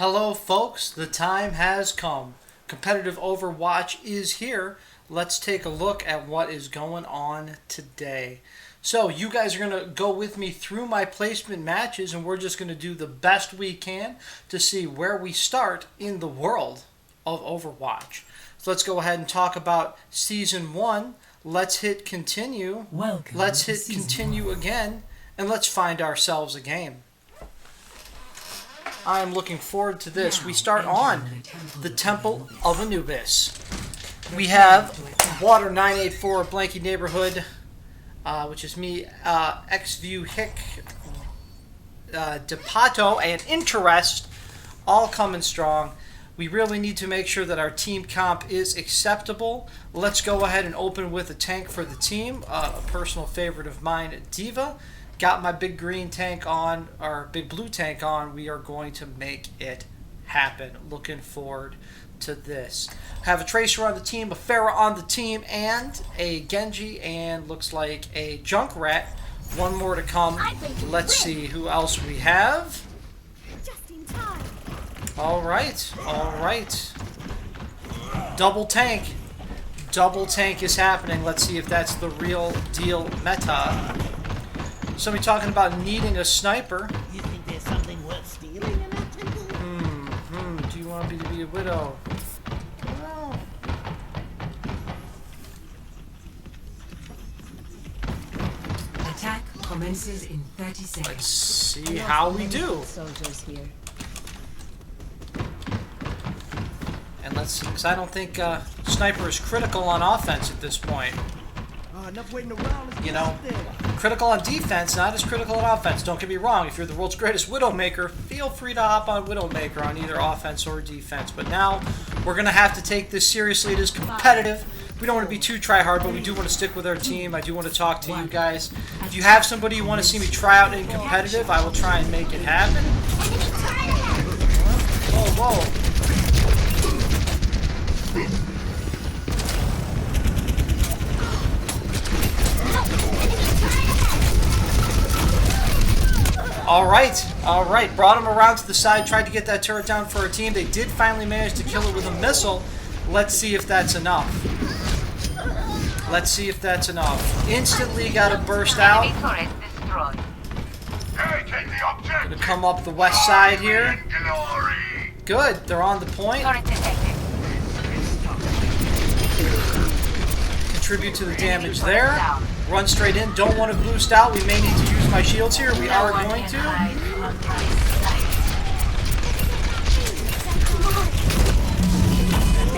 Hello folks, the time has come. Competitive Overwatch is here. Let's take a look at what is going on today. So you guys are going to go with me through my placement matches, and we're just going to do the best we can to see where we start in the world of Overwatch. So let's go ahead and talk about Season 1. Let's hit continue. Welcome. Let's hit continue again, and let's find ourselves a game. I am looking forward to this. We start on the Temple of Anubis. We have Water 984, Blanky Neighborhood, which is me, XView Hick, Depato, and Interest, all coming strong. We really need to make sure that our team comp is acceptable. Let's go ahead and open with a tank for the team. A personal favorite of mine, Diva. Got my big green tank on, or big blue tank on. We are going to make it happen. Looking forward to this. Have a Tracer on the team, a Pharah on the team, and a Genji, and looks like a Junkrat. One more to come. Let's see who else we have. All right, all right. Double tank. Double tank is happening. Let's see if that's the real deal meta. Somebody talking about needing a sniper. You think there's something worth stealing in that temple? Do you want me to be a widow? No. Attack commences in 30 seconds. Let's see how we do. Soldiers here. And let's, because I don't think sniper is critical on offense at this point. Enough waiting around. You know, critical on defense, not as critical on offense. Don't get me wrong. If you're the world's greatest Widowmaker, feel free to hop on Widowmaker on either offense or defense. But now we're going to have to take this seriously. It is competitive. We don't want to be too try-hard, but we do want to stick with our team. I do want to talk to you guys. If you have somebody you want to see me try out in competitive, I will try and make it happen. Whoa, whoa. All right. Brought him around to the side, tried to get that turret down for our team. They did finally manage to kill it with a missile. Let's see if that's enough. Let's see if that's enough. Instantly got to burst out. Gonna come up the west side here. Good, they're on the point. Contribute to the damage there. Run straight in. Don't want to boost out. We may need to use my shields here. We are going to.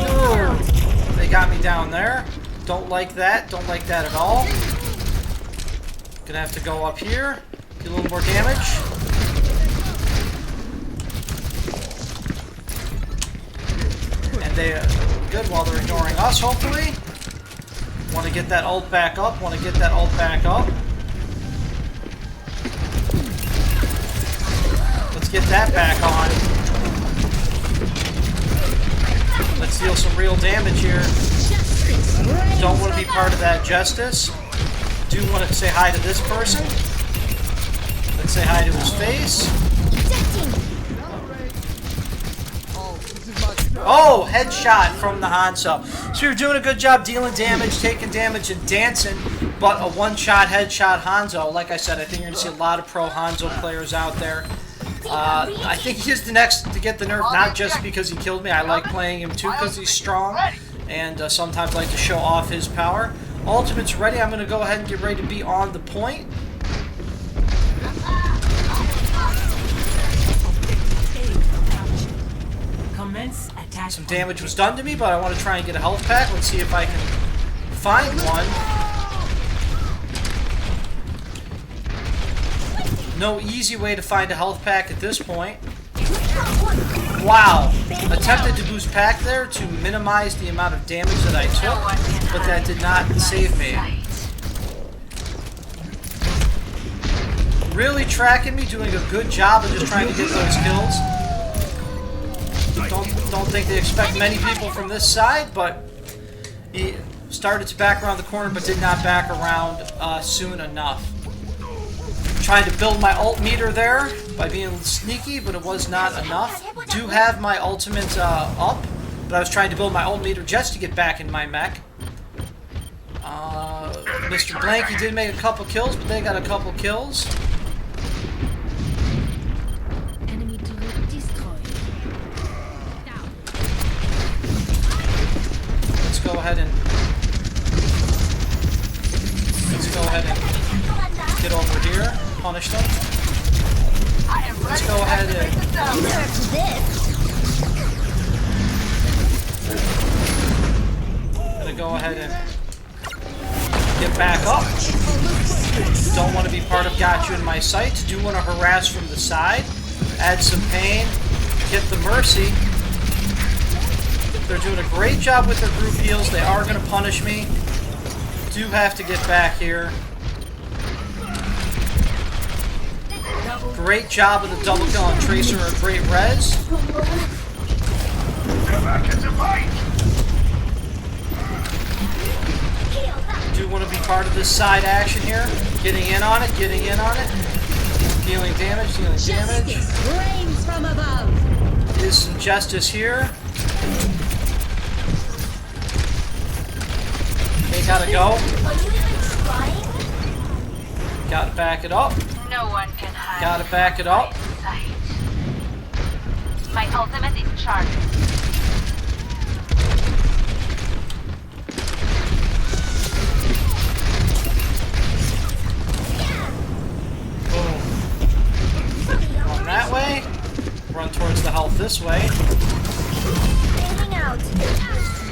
Ooh, they got me down there. Don't like that. Don't like that at all. Gonna have to go up here. Do a little more damage. And they good while they're ignoring us, hopefully. Want to get that ult back up. Want to get that ult back up. Let's get that back on. Let's deal some real damage here. Don't want to be part of that justice. Do want to say hi to this person. Let's say hi to his face. Oh, headshot from the Hanzo. So you're doing a good job dealing damage, taking damage, and dancing, but a one-shot headshot Hanzo. Like I said, I think you're going to see a lot of pro Hanzo players out there. I think he's the next to get the nerf, not just because he killed me. I like playing him too because he's strong, and sometimes like to show off his power. Ultimate's ready. I'm going to go ahead and get ready to be on the point. Some damage was done to me, but I want to try and get a health pack. Let's see if I can find one. No easy way to find a health pack at this point. Wow. Attempted to boost pack there to minimize the amount of damage that I took, but that did not save me. Really tracking me, doing a good job of just trying to get those kills. Don't think they expect many people from this side, but he started to back around the corner but did not back around soon enough. Trying to build my ult meter there by being sneaky, but it was not enough. do have my ultimate up, but I was trying to build my ult meter just to get back in my mech. Mr. Blanky did make a couple kills, but they got a couple kills. Enemy turret destroyed. Let's go ahead and get over here, punish them. Let's go ahead and gonna go ahead and get back up. Don't want to be part of got you in my sights. Do want to harass from the side. Add some pain. Get the mercy. They're doing a great job with their group heals. They are going to punish me. Do have to get back here. Great job of the double kill on Tracer, a great res. Do want to be part of this side action here. Getting in on it, getting in on it. Dealing damage, dealing damage. Rains from above. Is some justice here. They gotta go. Gotta back it up. No one can hide. Gotta back it up. My ultimate is charged. Boom. Run that way. Run towards the health this way.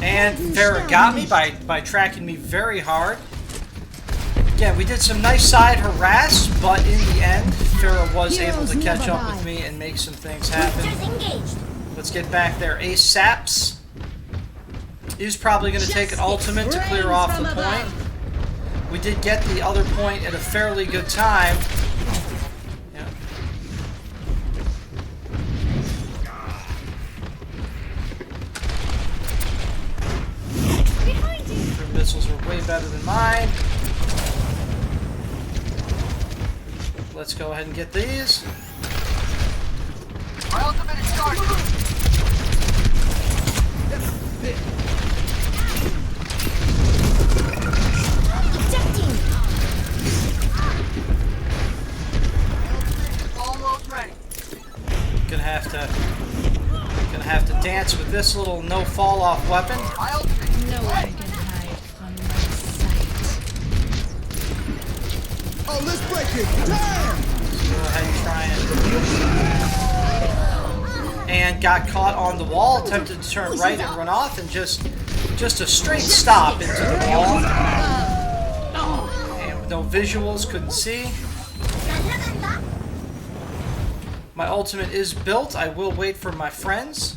And Farrah got me by tracking me very hard. Again, we did some nice side harass, but in the end, Farrah was able to catch up with me and make some things happen. Let's get back there. Ace Saps is probably going to take an ultimate to clear off the point. We did get the other point at a fairly good time. Yeah. Your missiles are way better than mine. Let's go ahead and get these. My ultimate is charged. Almost ready. Gonna have to dance with this little no fall off weapon. No one can hide from my sight. Oh, let's break it. Damn! Go ahead and try and got caught on the wall, attempted to turn right and run off, and just a straight stop into the wall. And with no visuals, couldn't see. My ultimate is built. I will wait for my friends.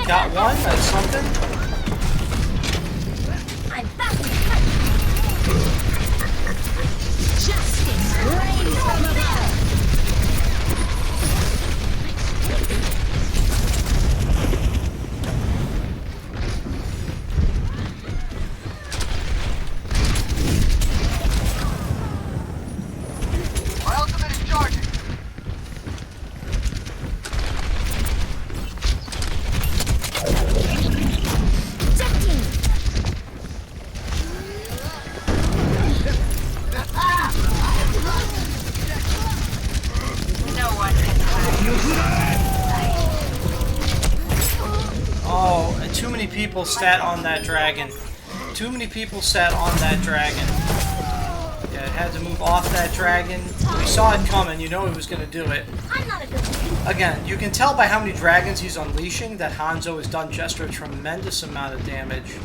Got one, that's something. Justice rains from above. My ultimate is charging. No one can hide. Oh, and too many people sat on that dragon. Too many people sat on that dragon. Yeah, it had to move off that dragon. We saw it coming, you know he was going to do it. Again, you can tell by how many dragons he's unleashing that Hanzo has done just a tremendous amount of damage.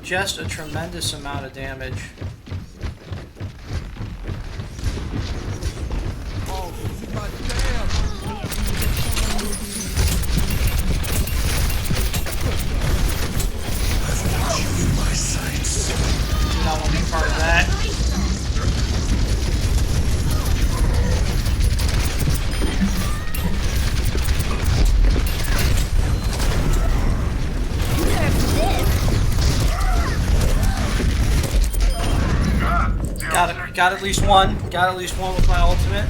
Just a tremendous amount of damage. Oh, this is my Got at least one. Got at least one with my ultimate.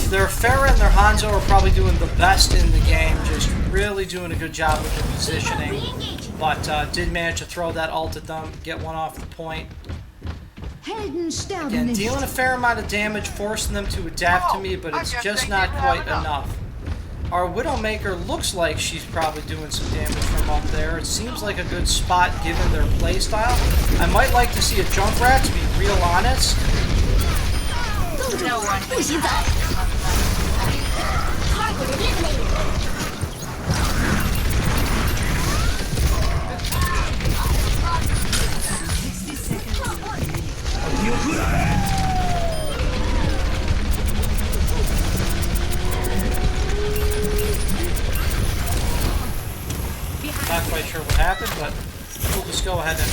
Their Pharah and their Hanzo are probably doing the best in the game, just really doing a good job with their positioning. But did manage to throw that ult at them, get one off the point. Again, dealing a fair amount of damage, forcing them to adapt to me, but it's just not quite enough. Our Widowmaker looks like she's probably doing some damage from up there. It seems like a good spot given their playstyle. I might like to see a Junkrat, to be real honest. No one can Not quite sure what happened, but we'll just go ahead and...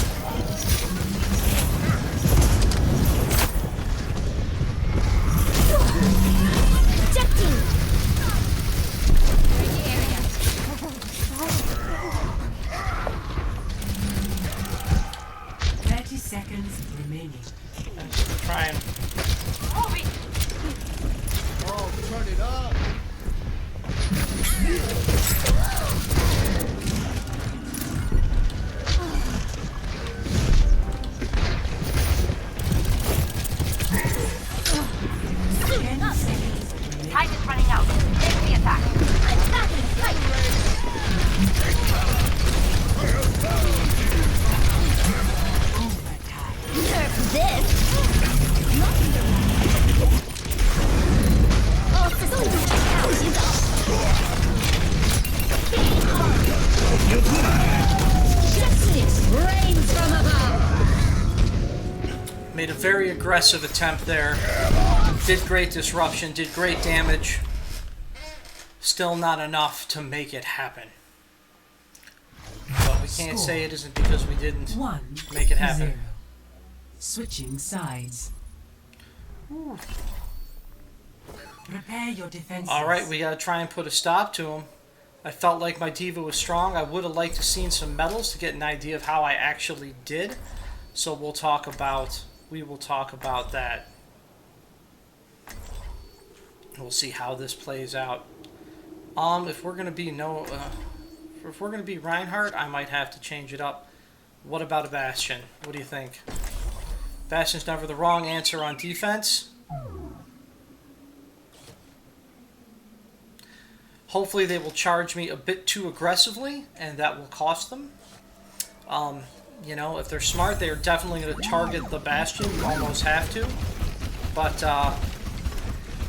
Seconds remaining. Try and... Oh, turn it up. Time is running out. Take the attack. Made a very aggressive attempt there. Did great disruption, did great damage. Still not enough to make it happen. But we can't say it isn't because we didn't make it happen. 0. Switching sides. Prepare your defenses. Alright, we gotta try and put a stop to him. I felt like my diva was strong. I would have liked to seen some medals to get an idea of how I actually did. So we will talk about that. We'll see how this plays out. If we're gonna be Reinhardt, I might have to change it up. What about a Bastion? What do you think? Bastion's never the wrong answer on defense. Hopefully they will charge me a bit too aggressively, and that will cost them. You know, if they're smart, they are definitely going to target the Bastion. You almost have to. But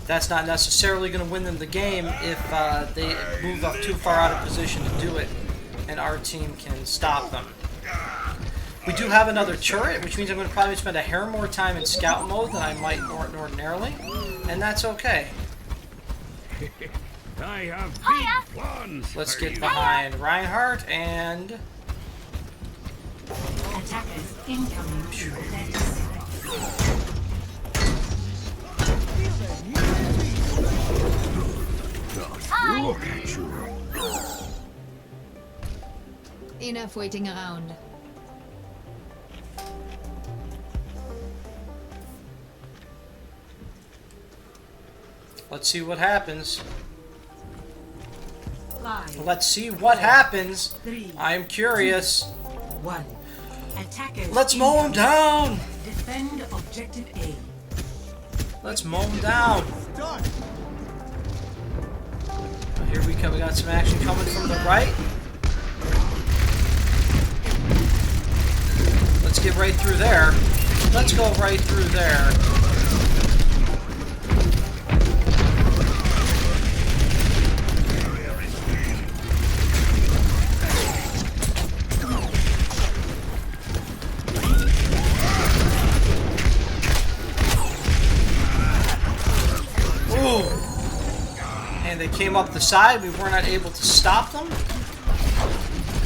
that's not necessarily going to win them the game if they move up too far out of position to do it, and our team can stop them. We do have another turret, which means I'm going to probably spend a hair more time in scout mode than I might ordinarily, and that's okay. I have big plans. Let's get behind Reinhardt and... Attackers incoming. Look at you. Enough waiting around. Let's see what happens. 5, Let's see what happens. 3, I'm curious. 1. Attackers. Let's mow him down. Defend objective A. Let's mow him down. Done. Here we come. We got some action coming from the right. Let's get right through there. Let's go right through there. And they came up the side. We were not able to stop them.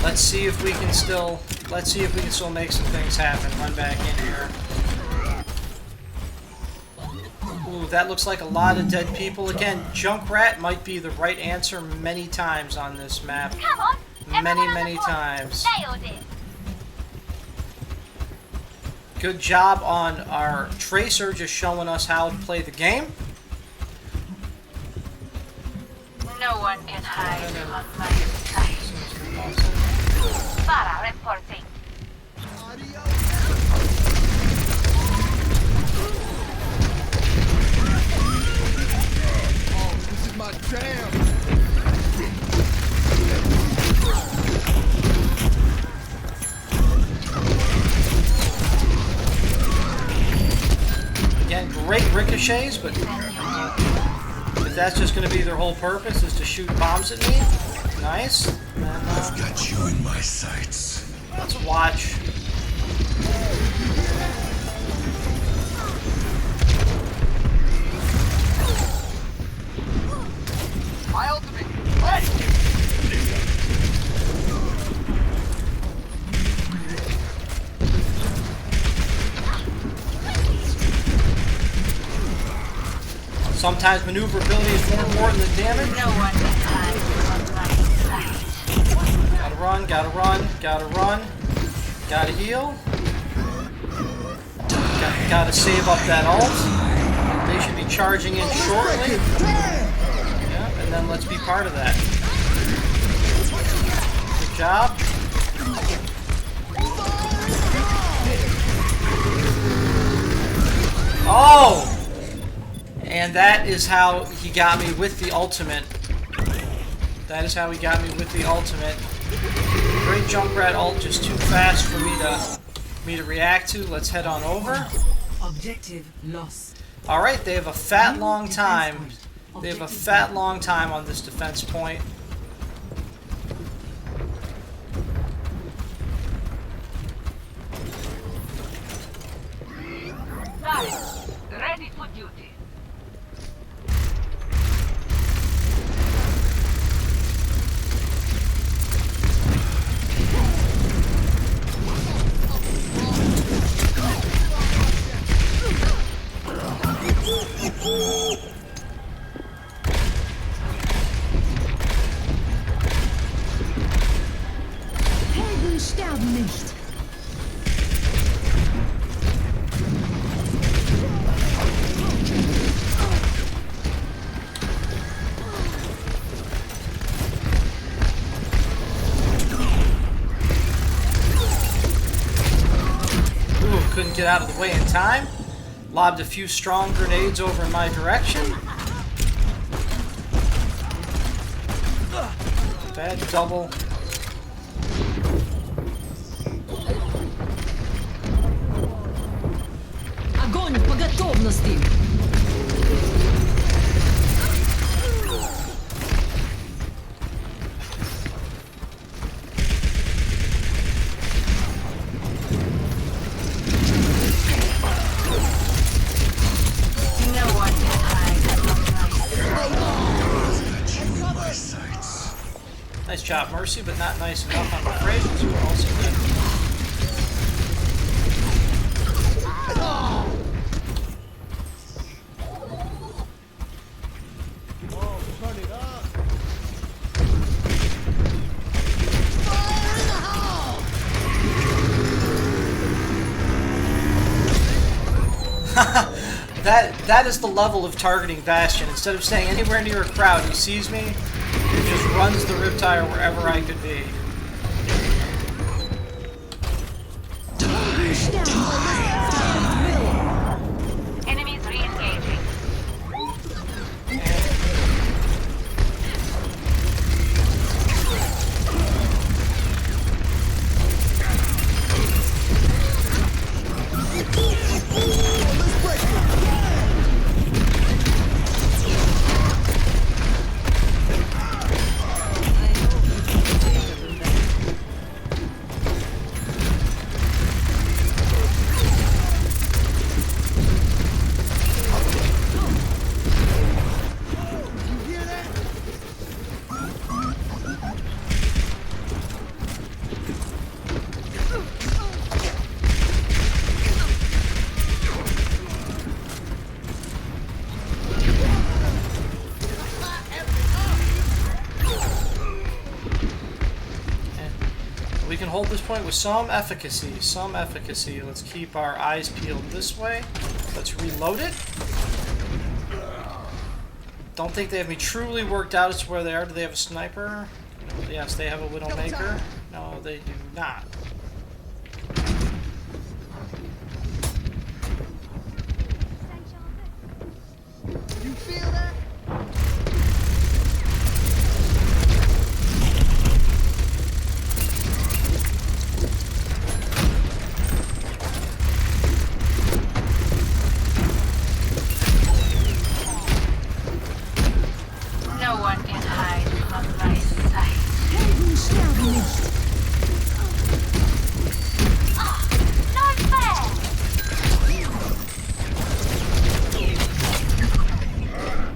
Let's see if we can still make some things happen. Run back in here. Ooh, that looks like a lot of dead people. Again, Junkrat might be the right answer many times on this map. Come on. Many, everyone on many the board. times. Nailed it. Good job on our Tracer just showing us how to play the game. No one can hide from my sight. Para reporting. Oh, this is my jam. Again, great ricochets, but if that's just going to be their whole purpose, is to shoot bombs at me, nice. And, I've got you in my sights. let's watch. My ultimate. Ready. Sometimes maneuverability is more important than damage. No one can hide from my sight. Gotta run, gotta run, gotta run. Gotta heal. Gotta save up that ult. They should be charging in shortly. Yeah, and then let's be part of that. Good job. Oh! And that is how he got me with the ultimate. That is how he got me with the ultimate. Great Junkrat ult, just too fast for me to react to. Let's head on over. Objective lost. All right, they have a fat long time. They have a fat long time on this defense point. Guys, ready for duty. Helden sterben nicht. Ooh, couldn't get out of the way in time. Lobbed a few strong grenades over in my direction. Bad double. Огонь по готовности. No one can hide from my sight. My sights. Nice job, Mercy, but not nice enough, I'm afraid. So we're also good. Oh, turn it up. That is the level of targeting Bastion. Instead of staying anywhere near a crowd, he sees me and just runs the Riptire wherever I could be. Enemies re-engaging. hold this point with some efficacy. Some efficacy. Let's keep our eyes peeled this way. Let's reload it. Don't think they have me truly worked out as to where they are. Do they have a sniper? Yes, they have a Widowmaker. No, they do not. You feel that? No one can hide from my sight. Helden sterben nicht. Not fair!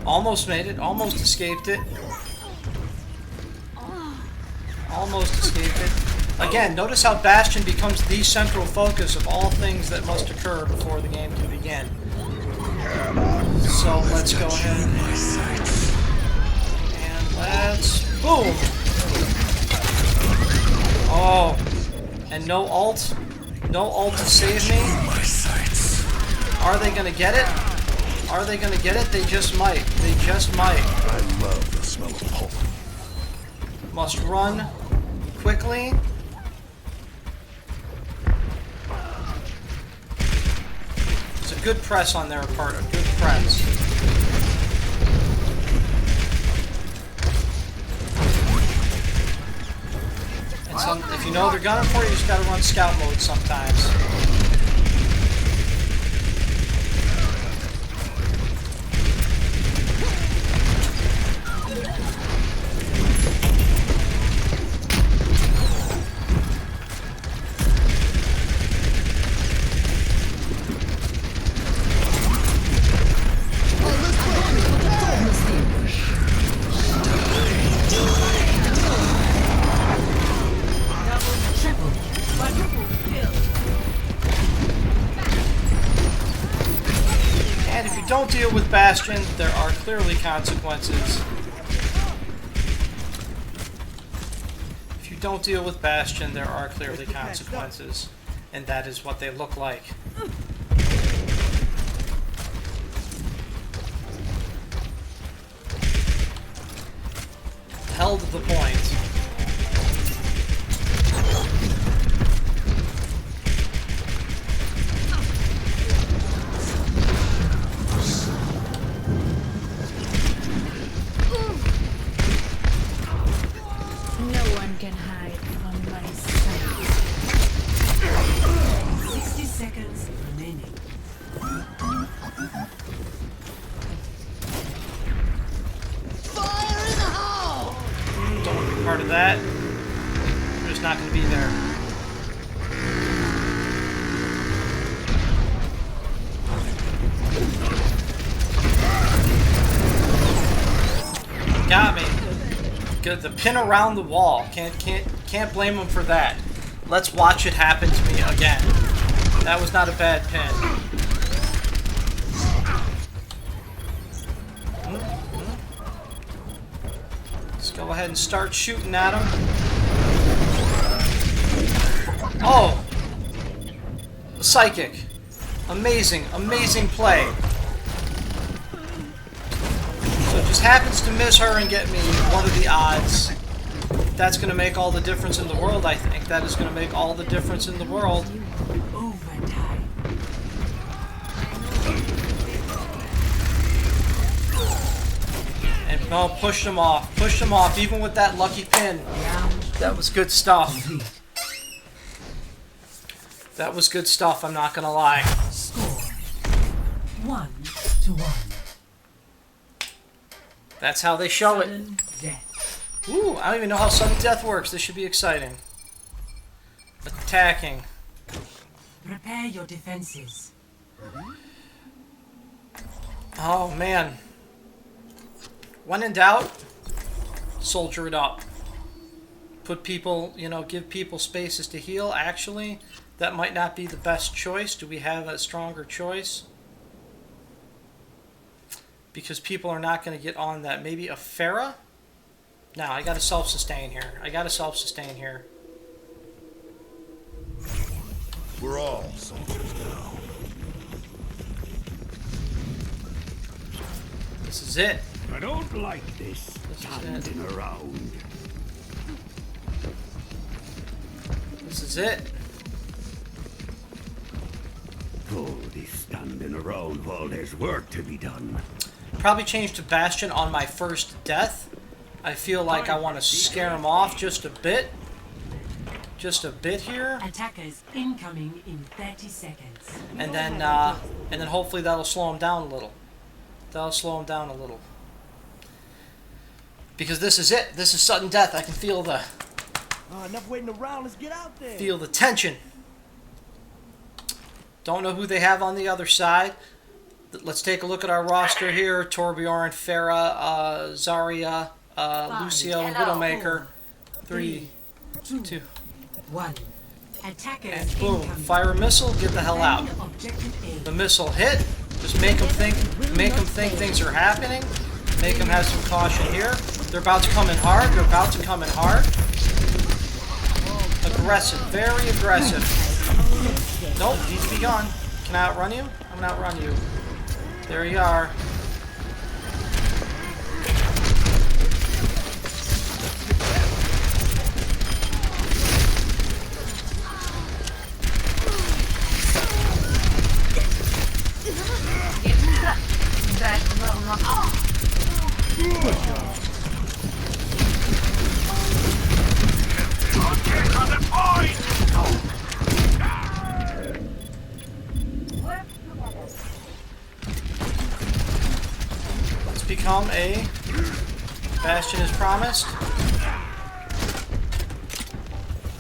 Almost made it. Almost escaped it. Almost escaped it. Again, notice how Bastion becomes the central focus of all things that must occur before the game can begin. So let's go ahead and let's boom. Oh, and no ult to save me. My sights. Are they gonna get it? Are they gonna get it? They just might. They just might. I love the smell of pulp. Must run quickly. It's a good press on their part. A good press. And if you know they're gunning for you, you just gotta run scout mode sometimes. And if you don't deal with Bastion, there are clearly consequences. If you don't deal with Bastion, there are clearly consequences. And that is what they look like. Held the point. No one can hide from my sight. 60 seconds remaining. Fire in the hole! Don't want to be part of that. We're just not going to be there. Got me. Good. The pin around the wall. Can't blame them for that. Let's watch it happen to me again. That was not a bad pin. Let's go ahead and start shooting at him. Oh! Psychic. Amazing, amazing play. So it just happens to miss her and get me. What are the odds? That's going to make all the difference in the world, I think. That is going to make all the difference in the world. Overtime. And no, pushed him off. Pushed him off, even with that lucky pin. That was good stuff. That was good stuff, I'm not going to lie. Score 1-1. That's how they show it. Sudden death. Ooh, I don't even know how sudden death works. This should be exciting. Attacking. Prepare your defenses. Oh, man. When in doubt, soldier it up. Put people, give people spaces to heal. Actually, that might not be the best choice. Do we have a stronger choice? Because people are not going to get on that. Maybe a Pharah? No, I got to self-sustain here. We're all soldiers now. This is it. I don't like this This is it. standing around. This is it. Oh, this standing around while there's work to be done. Probably change to Bastion on my first death. I feel like I want to scare him off just a bit. Just a bit here. Attackers incoming in 30 seconds. And then hopefully that'll slow him down a little. That'll slow him down a little. Because this is it. This is sudden death. I can feel the Enough waiting around. Let's get out there. tension. Don't know who they have on the other side. Let's take a look at our roster here. Torbjorn, Farah, Zarya, Lucio, and Widowmaker. 3, 2, 1. Attackers and boom. incoming. Fire a missile, get the hell out. Defend objective A. The missile hit. Just make them think things are happening. Make them have some caution here. They're about to come in hard. They're about to come in hard. Aggressive, very aggressive. Nope, needs to be gone. Can I outrun you? I'm gonna outrun you. There you are. That will not. Let's become a Bastion as promised.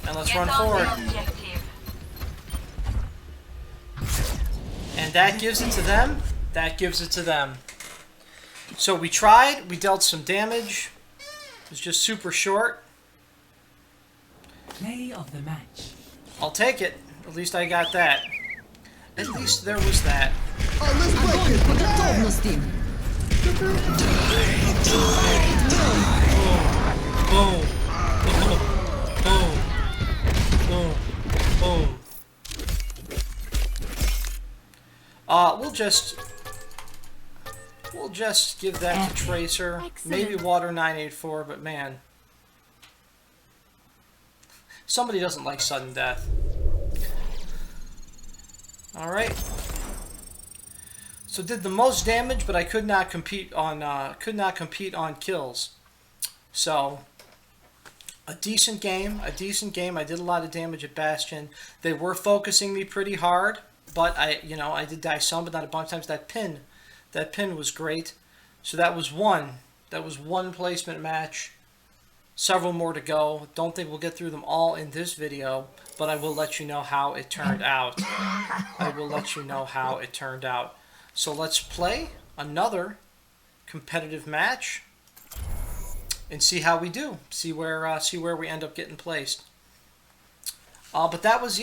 And let's run forward. And that gives it to them. That gives it to them. So we tried. We dealt some damage. It was just super short. Play of the match. I'll take it. At least I got that. At least there was that. Огонь по готовности! Boom. Boom. Boom. Boom. We'll just give that to Tracer. Maybe Water 984, but man. Somebody doesn't like sudden death. Alright. So did the most damage, but I could not compete on kills. So a decent game. I did a lot of damage at Bastion. They were focusing me pretty hard, but I did die some, but not a bunch of times. That pin was great. So that was one. That was one placement match. Several more to go. Don't think we'll get through them all in this video, but I will let you know how it turned out. I will let you know how it turned out. So let's play another competitive match and see how we do. See where we end up getting placed. But that was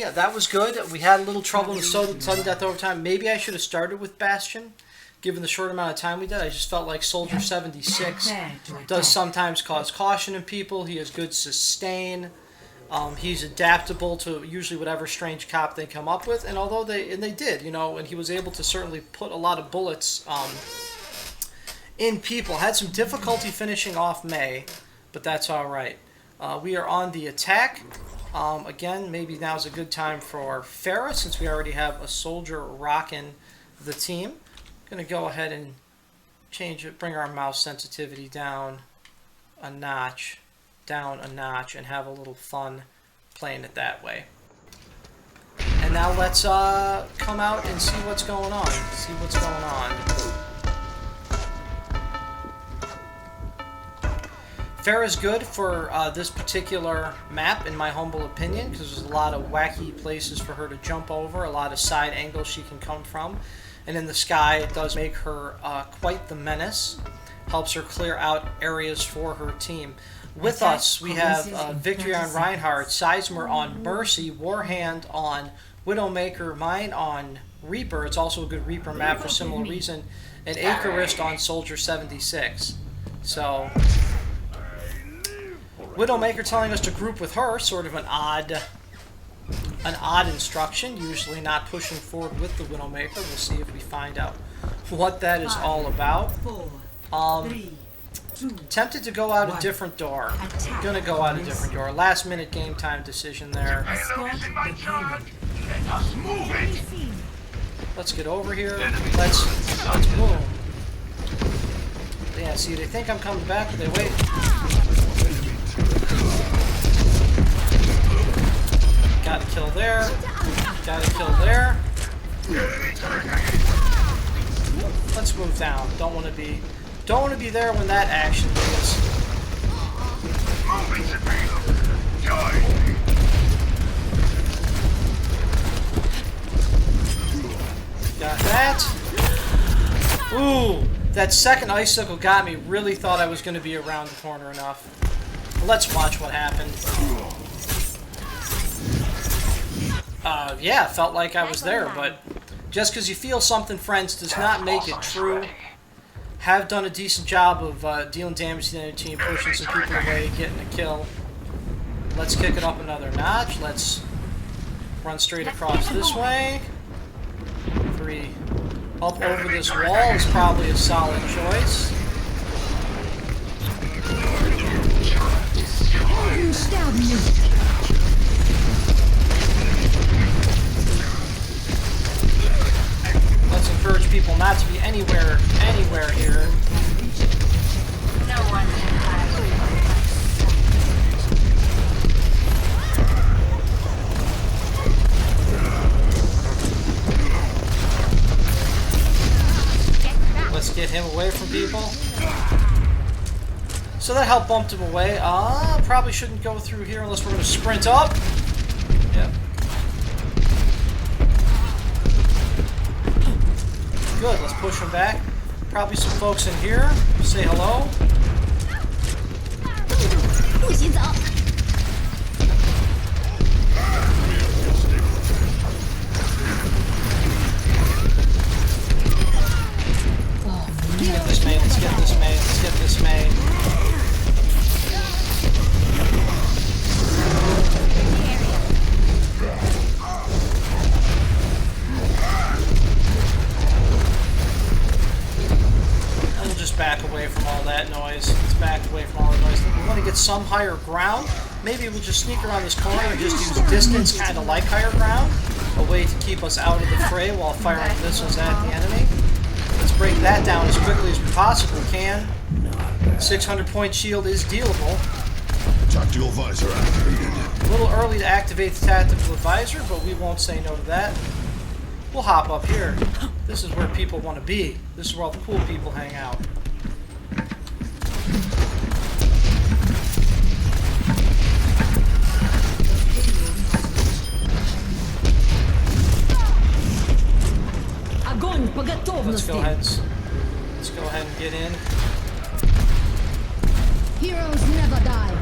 good. We had a little trouble in sudden death overtime. Maybe I should have started with Bastion, given the short amount of time we did. I just felt like Soldier 76 does sometimes cause caution in people. He has good sustain. He's adaptable to usually whatever strange cop they come up with, and although they did, and he was able to certainly put a lot of bullets in people. Had some difficulty finishing off May, but that's all right. We are on the attack. Again, maybe now's a good time for Farah, since we already have a soldier rocking the team. Gonna go ahead and change it, bring our mouse sensitivity down a notch, and have a little fun playing it that way. And now let's come out and see what's going on. Farah's good for this particular map, in my humble opinion, because there's a lot of wacky places for her to jump over, a lot of side angles she can come from. And in the sky, it does make her quite the menace. Helps her clear out areas for her team. With us, we have Victory on Reinhardt, Sizemore on Mercy, Warhand on Widowmaker, mine on Reaper. It's also a good Reaper map for similar reason. And Acarist on Soldier 76. So, Widowmaker telling us to group with her, sort of an odd an odd instruction, usually not pushing forward with the Widowmaker. We'll see if we find out what that is all about. 4, 3, 2. Tempted to go out a different door. Gonna go out a different door. Last minute game time decision there. Escort the payload. Let's get over here. Let's boom. Yeah, see, they think I'm coming back, but they wait. Got a kill there. Got a kill there. Let's move down. Don't want to be there when that action is. Got that. Ooh, that second icicle got me. Really thought I was going to be around the corner enough. Let's watch what happened. Yeah, felt like I was there, but just because you feel something, friends, does not make it true. Have done a decent job of dealing damage to the enemy team, pushing some people away, getting a kill. Let's kick it up another notch. Let's run straight across this way. 3 up over this wall is probably a solid choice. Let's encourage people not to be anywhere here. No one can hide. Let's get him away from people. So that helped bump him away. Probably shouldn't go through here unless we're going to sprint up. Yep. Good, let's push him back. Probably some folks in here. Say hello. Let's get this May, let's get this May, let's get this May. We'll just back away from all that noise. Let's back away from all the noise. We want to get some higher ground. Maybe we'll just sneak around this corner and just use distance, kind of like higher ground. A way to keep us out of the fray while firing missiles at the enemy. Let's break that down as quickly as we possibly can. 600-point shield is dealable. Tactical visor activated. A little early to activate the tactical visor, but we won't say no to that. We'll hop up here. This is where people want to be. This is where all the cool people hang out. Let's go ahead and get in. Heroes never die.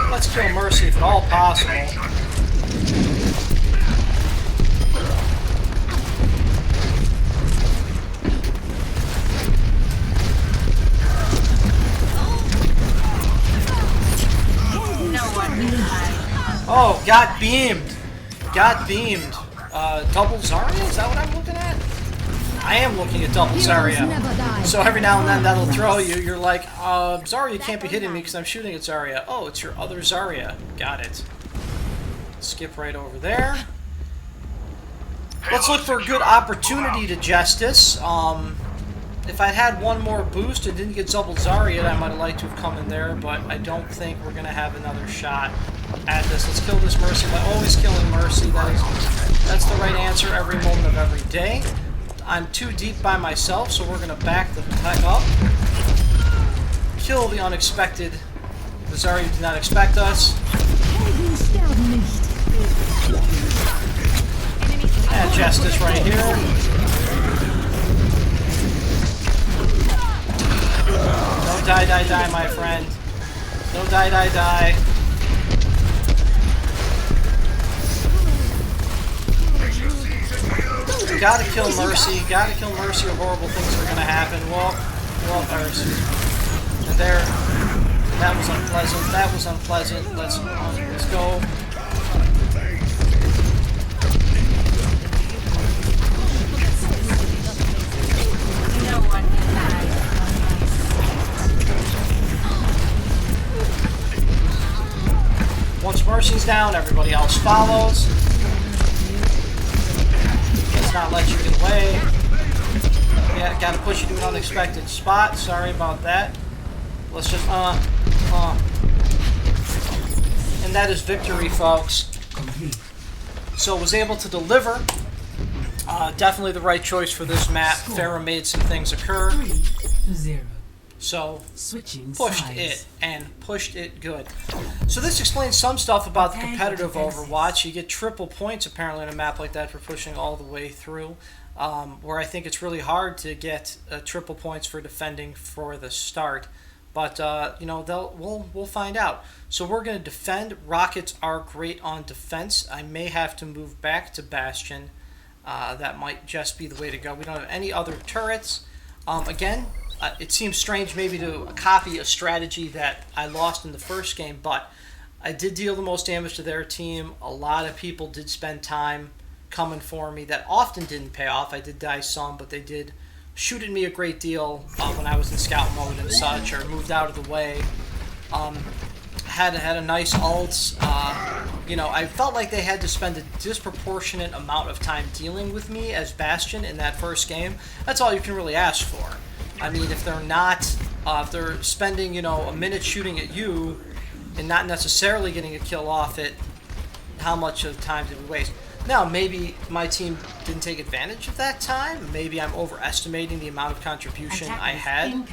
Let's kill Mercy if at all possible. Oh, got beamed. Got beamed. Double Zarya? Is that what I'm looking at? I am looking at double Zarya. So every now and then that'll throw you. You're like, Zarya can't be hitting me because I'm shooting at Zarya. Oh, it's your other Zarya. Got it. Skip right over there. Let's look for a good opportunity to Justice. If I had one more boost and didn't get double Zarya, I might have liked to have come in there, but I don't think we're going to have another shot at this. Let's kill this Mercy by always killing Mercy. That's the right answer every moment of every day. I'm too deep by myself, so we're going to back the heck up. Kill the unexpected. The Zarya did not expect us. And Justice right here. Don't die, my friend. Don't die. Gotta kill Mercy or horrible things are gonna happen. Well, and there. That was unpleasant. That was unpleasant. Let's go. No one can hide Once Mercy's down, everybody else follows. Let's not let you get away. Yeah, gotta push you to an unexpected spot. Sorry about that. Let's just, And that is victory, folks. So was able to deliver. Definitely the right choice for this map. Farah made some things occur. 3-0. So Switching pushed sides. it, and pushed it good. So this explains some stuff about the competitive Overwatch. You get triple points apparently on a map like that for pushing all the way through. Where I think it's really hard to get triple points for defending for the start. But you know, we'll find out. So we're going to defend. Rockets are great on defense. I may have to move back to Bastion. That might just be the way to go. We don't have any other turrets. Again, it seems strange maybe to copy a strategy that I lost in the first game, but I did deal the most damage to their team. A lot of people did spend time coming for me. That often didn't pay off. I did die some, but they did shoot at me a great deal when I was in scout mode and such, or moved out of the way. Had a nice ult. You know, I felt like they had to spend a disproportionate amount of time dealing with me as Bastion in that first game. That's all you can really ask for. I mean, if they're not, if they're spending, you know, a minute shooting at you and not necessarily getting a kill off it, how much of the time did we waste? Now, maybe my team didn't take advantage of that time. Maybe I'm overestimating the amount of contribution I had.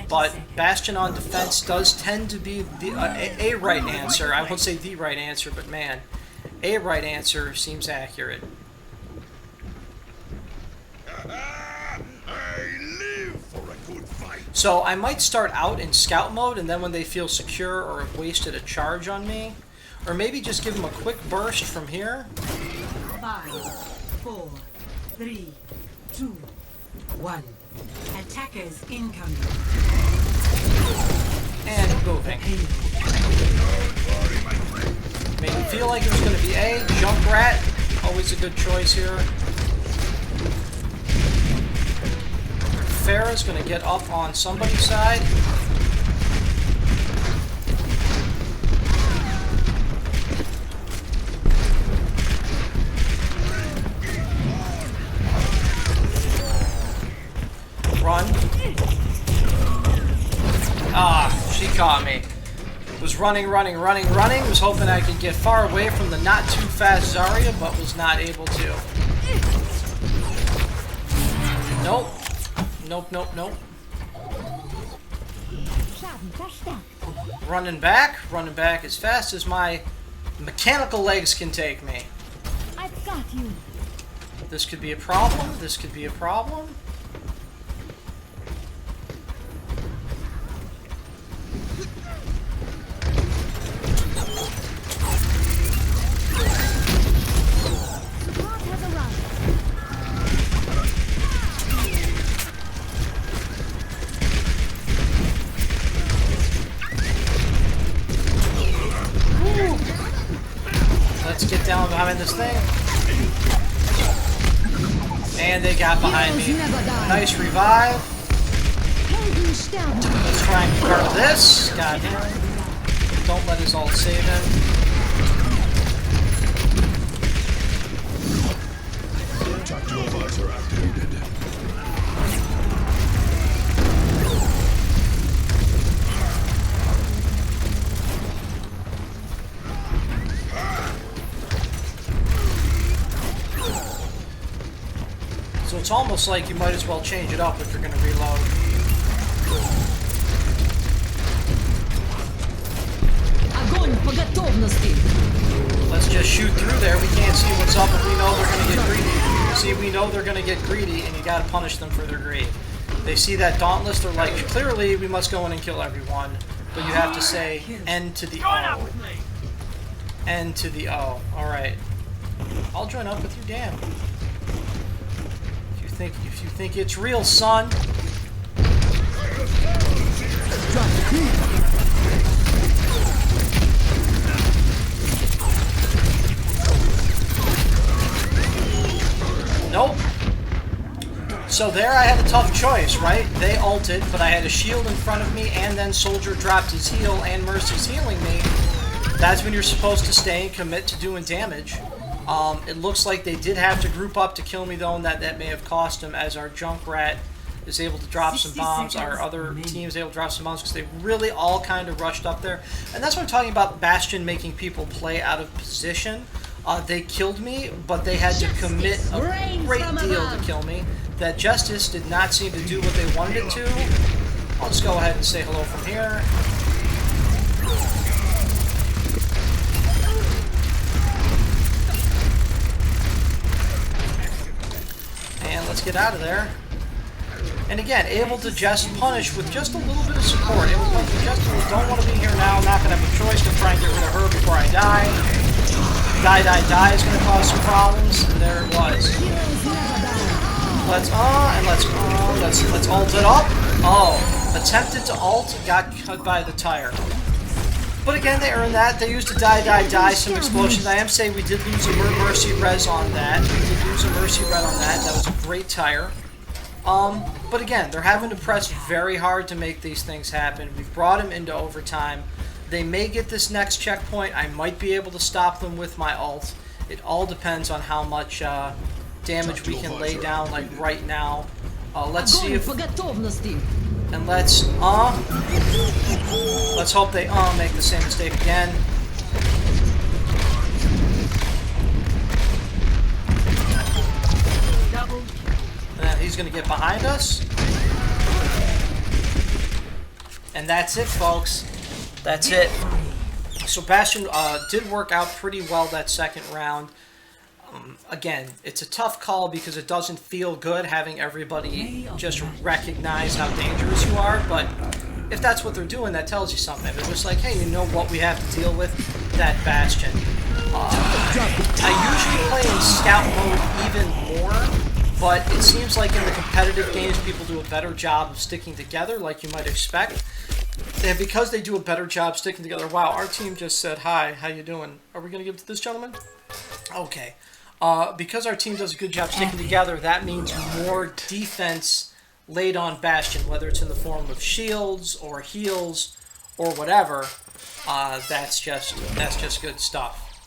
But Bastion on defense does tend to be a right answer. I won't say the right answer, but man, a right answer seems accurate. So I might start out in scout mode, and then when they feel secure or have wasted a charge on me, or maybe just give them a quick burst from here. 5, 4, 3, 2, 1. Attackers incoming. And moving. Made me feel like it was going to be a Junkrat. Always a good choice here. Farah's going to get up on somebody's side. Run. Ah, she caught me. Was running. Was hoping I could get far away from the not too fast Zarya, but was not able to. Nope. Nope. Running back as fast as my mechanical legs can take me. I've got you. This could be a problem. Support has arrived. Let's get down behind this thing. And they got behind me. Nice revive. Let's try and guard this. Got him. Don't let his ult save him. Tactical visor activated. So it's almost like you might as well change it up if you're going to reload. Огонь по готовности. Let's just shoot through there. We can't see what's up, and we know they're going to get greedy. See, we know they're going to get greedy, and you got to punish them for their greed. They see that dauntless, they're like, clearly we must go in and kill everyone. But you have to say N to the O. N to the O. Alright. I'll join up with you, damn. If you think it's real, son. Nope. So there I had a tough choice, right? They ulted, but I had a shield in front of me, and then Soldier dropped his heal, and Mercy's healing me. That's when you're supposed to stay and commit to doing damage. It looks like they did have to group up to kill me, though, and that may have cost them, as our Junkrat is able to drop some bombs. Our other team is able to drop some bombs because they really all kind of rushed up there. And that's what I'm talking about, Bastion making people play out of position. They killed me, but they had to commit a great deal to kill me. That Justice did not seem to do what they wanted it to. I'll just go ahead and say hello from here. And let's get out of there. And again, able to just punish with just a little bit of support. Able to punish with just a little, don't want to be here now, not going to have a choice to try and get rid of her before I die. Die is going to cause some problems, and there it was. Let's ult it up. Oh, attempted to ult, got cut by the tire. But again, they earned that. They used to die, some explosions. I am saying we did lose a Mercy res on that. That was a great tire. But again, they're having to press very hard to make these things happen. We've brought them into overtime. They may get this next checkpoint. I might be able to stop them with my ult. It all depends on how much damage we can lay down, like right now. Let's see if... And let's hope they make the same mistake again. And he's going to get behind us. And that's it, folks. That's it. So Bastion did work out pretty well that second round. Again, it's a tough call because it doesn't feel good having everybody just recognize how dangerous you are, but if that's what they're doing, that tells you something. They're just like, hey, you know what we have to deal with? That Bastion. I usually play in Scout mode even more, but it seems like in the competitive games, people do a better job of sticking together, like you might expect. And because they do a better job sticking together, wow, our team just said, hi, how you doing? Are we going to give it to this gentleman? Okay. Because our team does a good job sticking together, that means more defense laid on Bastion, whether it's in the form of shields or heals or whatever. That's just good stuff.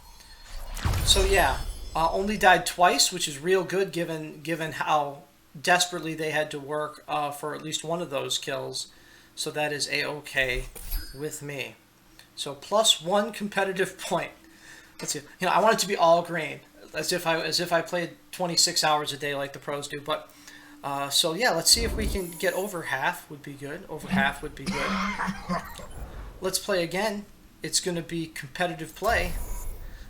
So yeah, only died twice, which is real good given how desperately they had to work for at least one of those kills. So that is a-okay with me. So +1 competitive point. Let's see. You know, I want it to be all green. As if I played 26 hours a day like the pros do, but so yeah, let's see if we can get over half. Would be good. Over half would be good. Let's play again. It's going to be competitive play.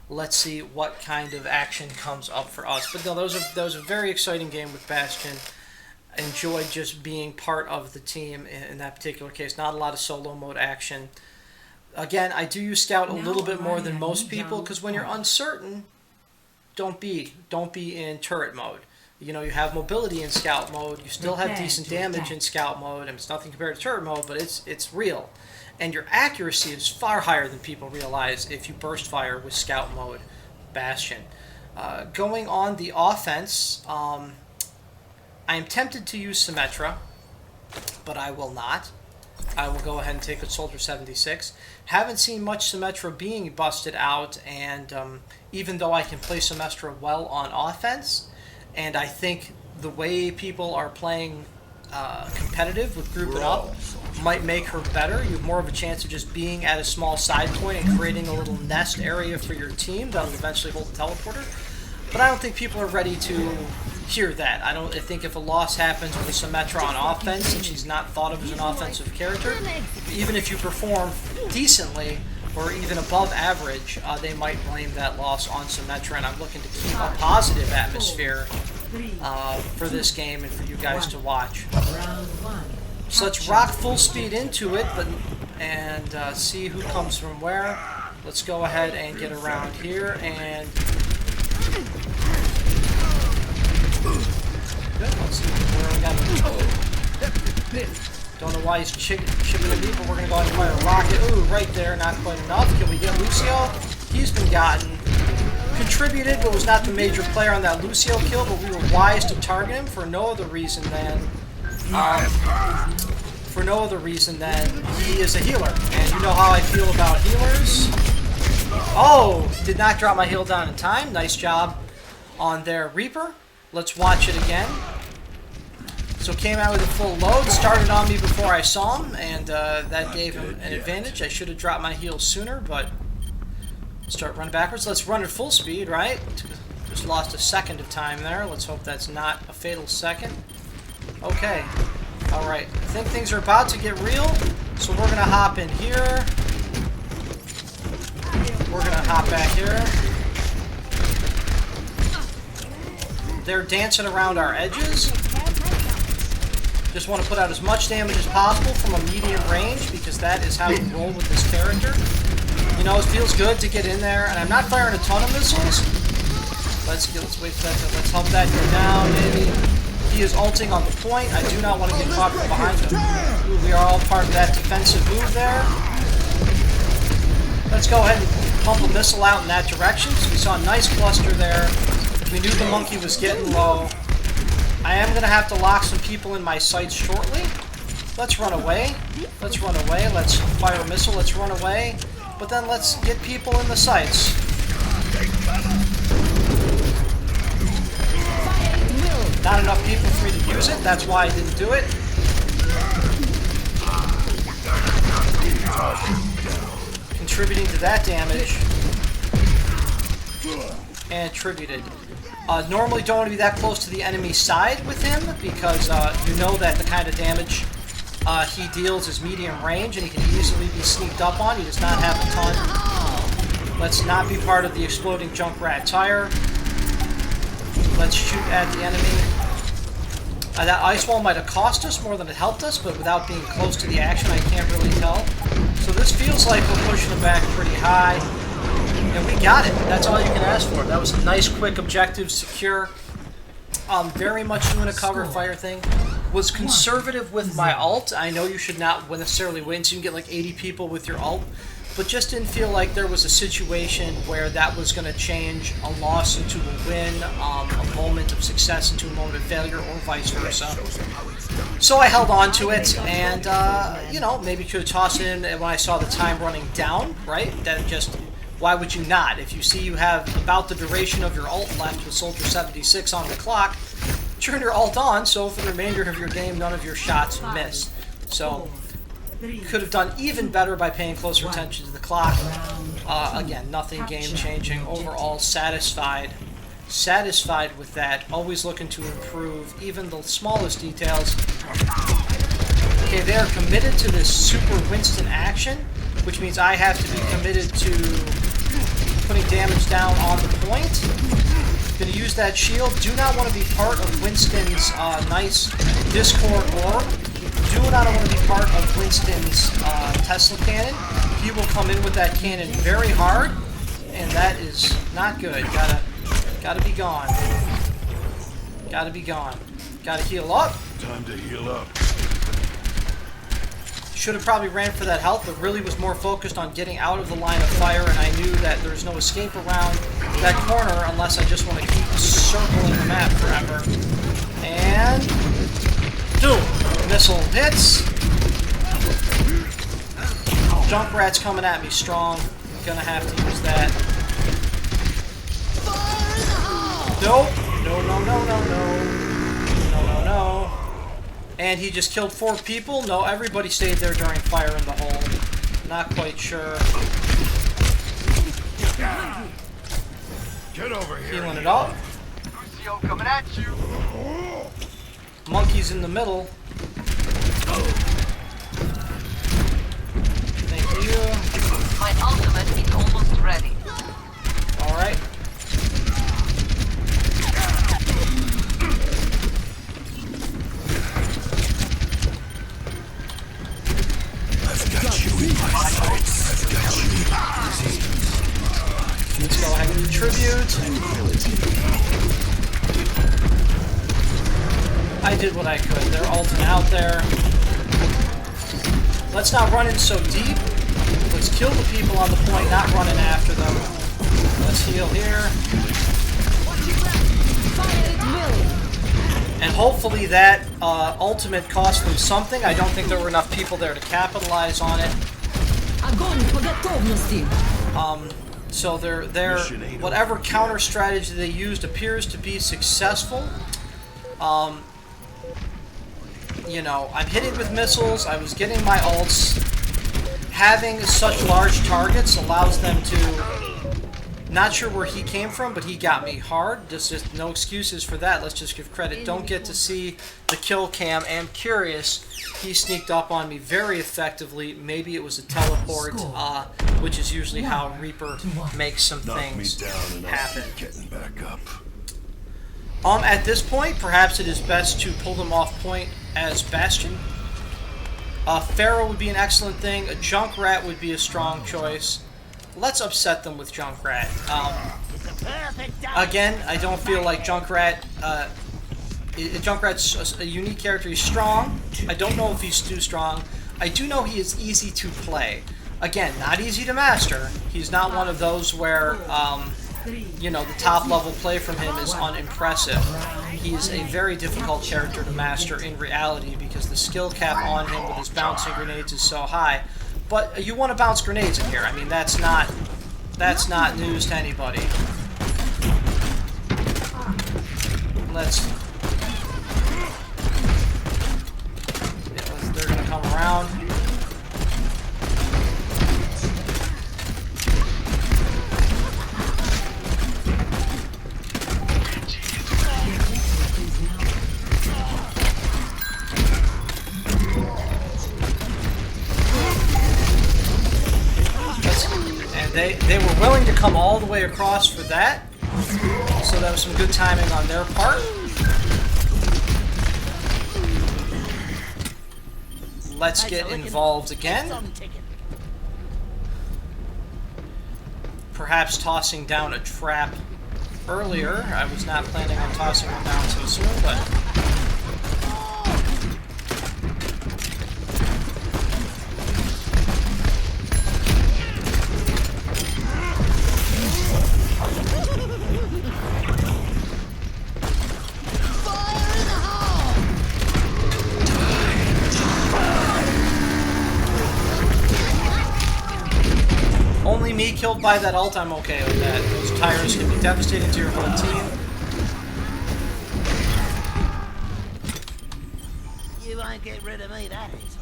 Let's see what kind of action comes up for us. But no, that was a very exciting game with Bastion. Enjoyed just being part of the team in that particular case. Not a lot of solo mode action. Again, I do use Scout a little bit more than most people because when you're uncertain, don't be in turret mode. You know, you have mobility in Scout mode. You still have decent damage in Scout mode, and it's nothing compared to turret mode, but it's real. And your accuracy is far higher than people realize if you burst fire with Scout mode Bastion. Going on the offense, I am tempted to use Symmetra, but I will not. I will go ahead and take a Soldier 76. Haven't seen much Symmetra being busted out, and even though I can play Symmetra well on offense, and I think the way people are playing competitive with grouping up might make her better. You have more of a chance of just being at a small side point and creating a little nest area for your team that will eventually hold the teleporter. But I don't think people are ready to hear that. I think if a loss happens with Symmetra on offense and she's not thought of as an offensive character, even if you perform decently or even above average, they might blame that loss on Symmetra, and I'm looking to keep a positive atmosphere for this game and for you guys to watch. So let's rock full speed into it, and see who comes from where. Let's go ahead and get around here and let's see where we got. Don't know why he's chipping at me, but we're gonna go ahead and fire a rocket. Ooh, right there, not quite enough. Can we get Lucio? He's been gotten. Contributed, but was not the major player on that Lucio kill, but we were wise to target him for no other reason than he is a healer. And you know how I feel about healers. Oh, did not drop my heal down in time. Nice job on their Reaper. Let's watch it again. So came out with a full load, started on me before I saw him, and that gave him an advantage. I should have dropped my heal sooner, but start running backwards. Let's run at full speed, right? Just lost a second of time there. Let's hope that's not a fatal second. Okay. Alright. I think things are about to get real, so we're going to hop in here. We're going to hop back here. They're dancing around our edges. Just want to put out as much damage as possible from a medium range, because that is how you roll with this character. You know, it feels good to get in there, and I'm not firing a ton of missiles. Let's wait for that. Let's help that go down, maybe. He is ulting on the point. I do not want to get caught from behind him. Ooh, we are all part of that defensive move there. Let's go ahead and pump a missile out in that direction. So we saw a nice cluster there. We knew the monkey was getting low. I am going to have to lock some people in my sights shortly. Let's run away. Let's run away. Let's fire a missile. Let's run away. But then let's get people in the sights. Not enough people for me to use it. That's why I didn't do it. Contributing to that damage. And attributed. Normally don't want to be that close to the enemy side with him, because you know that the kind of damage he deals is medium range, and he can easily be sneaked up on. He does not have a ton. Let's not be part of the exploding Junkrat tire. Let's shoot at the enemy. That ice wall might have cost us more than it helped us, but without being close to the action, I can't really tell. So this feels like we're pushing it back pretty high. And we got it. That's all you can ask for. That was a nice, quick objective, secure. Very much doing a cover fire thing. Was conservative with my ult. I know you should not necessarily win, so you can get like 80 people with your ult. But just didn't feel like there was a situation where that was going to change a loss into a win, a moment of success into a moment of failure, or vice versa. So I held on to it, and, you know, maybe could have tossed it in when I saw the time running down, right? That just, why would you not? If you see you have about the duration of your ult left with Soldier 76 on the clock, turn your ult on, so for the remainder of your game, none of your shots miss. So, could have done even better by paying closer attention to the clock. Again, nothing game-changing. Overall, satisfied. Satisfied with that. Always looking to improve even the smallest details. Okay, they are committed to this Super Winston action, which means I have to be committed to putting damage down on the point. Going to use that shield. Do not want to be part of Winston's nice Discord orb. Do not want to be part of Winston's Tesla cannon. He will come in with that cannon very hard, and that is not good. Gotta be gone. Gotta be gone. Gotta heal up. Time to heal up. Should have probably ran for that health, but really was more focused on getting out of the line of fire, and I knew that there's no escape around that corner unless I just want to keep circling the map forever. And boom! Missile hits. Junkrat's coming at me strong. Gonna have to use that. Nope. No. And he just killed 4 people? No, everybody stayed there during fire in the hole. Not quite sure. Get over here. Healing it up. Lucio coming at you. Monkey's in the middle. Thank you. My ultimate is almost ready. Alright. I've got you in my sights. I've got you. Let's go ahead and contribute. I did what I could. They're ulting out there. Let's not run in so deep. Let's kill the people on the point, not running after them. Let's heal here. Fire at will. And hopefully that ultimate cost them something. I don't think there were enough people there to capitalize on it. Огонь по готовности. So their whatever counter strategy they used appears to be successful. You know, I'm hitting with missiles. I was getting my ults. Having such large targets allows them to. Not sure where he came from, but he got me hard. Just no excuses for that. Let's just give credit. Don't get to see the kill cam. Am curious. He sneaked up on me very effectively. Maybe it was a teleport, which is usually how Reaper makes some things happen. Getting back up. At this point, perhaps it is best to pull them off point as Bastion. Pharaoh would be an excellent thing. A Junkrat would be a strong choice. Let's upset them with Junkrat. Again, I don't feel like Junkrat. Junkrat's a unique character. He's strong. I don't know if he's too strong. I do know he is easy to play. Again, not easy to master. He's not one of those where, you know, the top level play from him is unimpressive. He's a very difficult character to master in reality because the skill cap on him with his bouncing grenades is so high. But you want to bounce grenades in here. I mean, that's not news to anybody. They're gonna come around. They were willing to come all the way across for that, so that was some good timing on their part. Let's get involved again. Perhaps tossing down a trap earlier. I was not planning on tossing one down so soon, but... Only me killed by that ult, I'm okay with that. Those tires can be devastating to your whole team. You won't get rid of me, that is.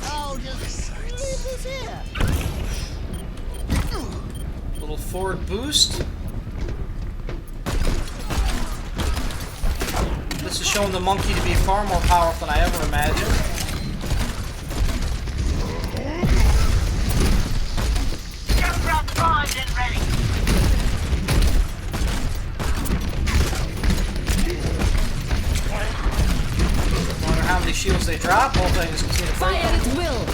Oh, just leave this here. Little forward boost. This is showing the monkey to be far more powerful than I ever imagined. Primed and ready. Wonder how many shields they drop. Both things continue to Fire break. at will.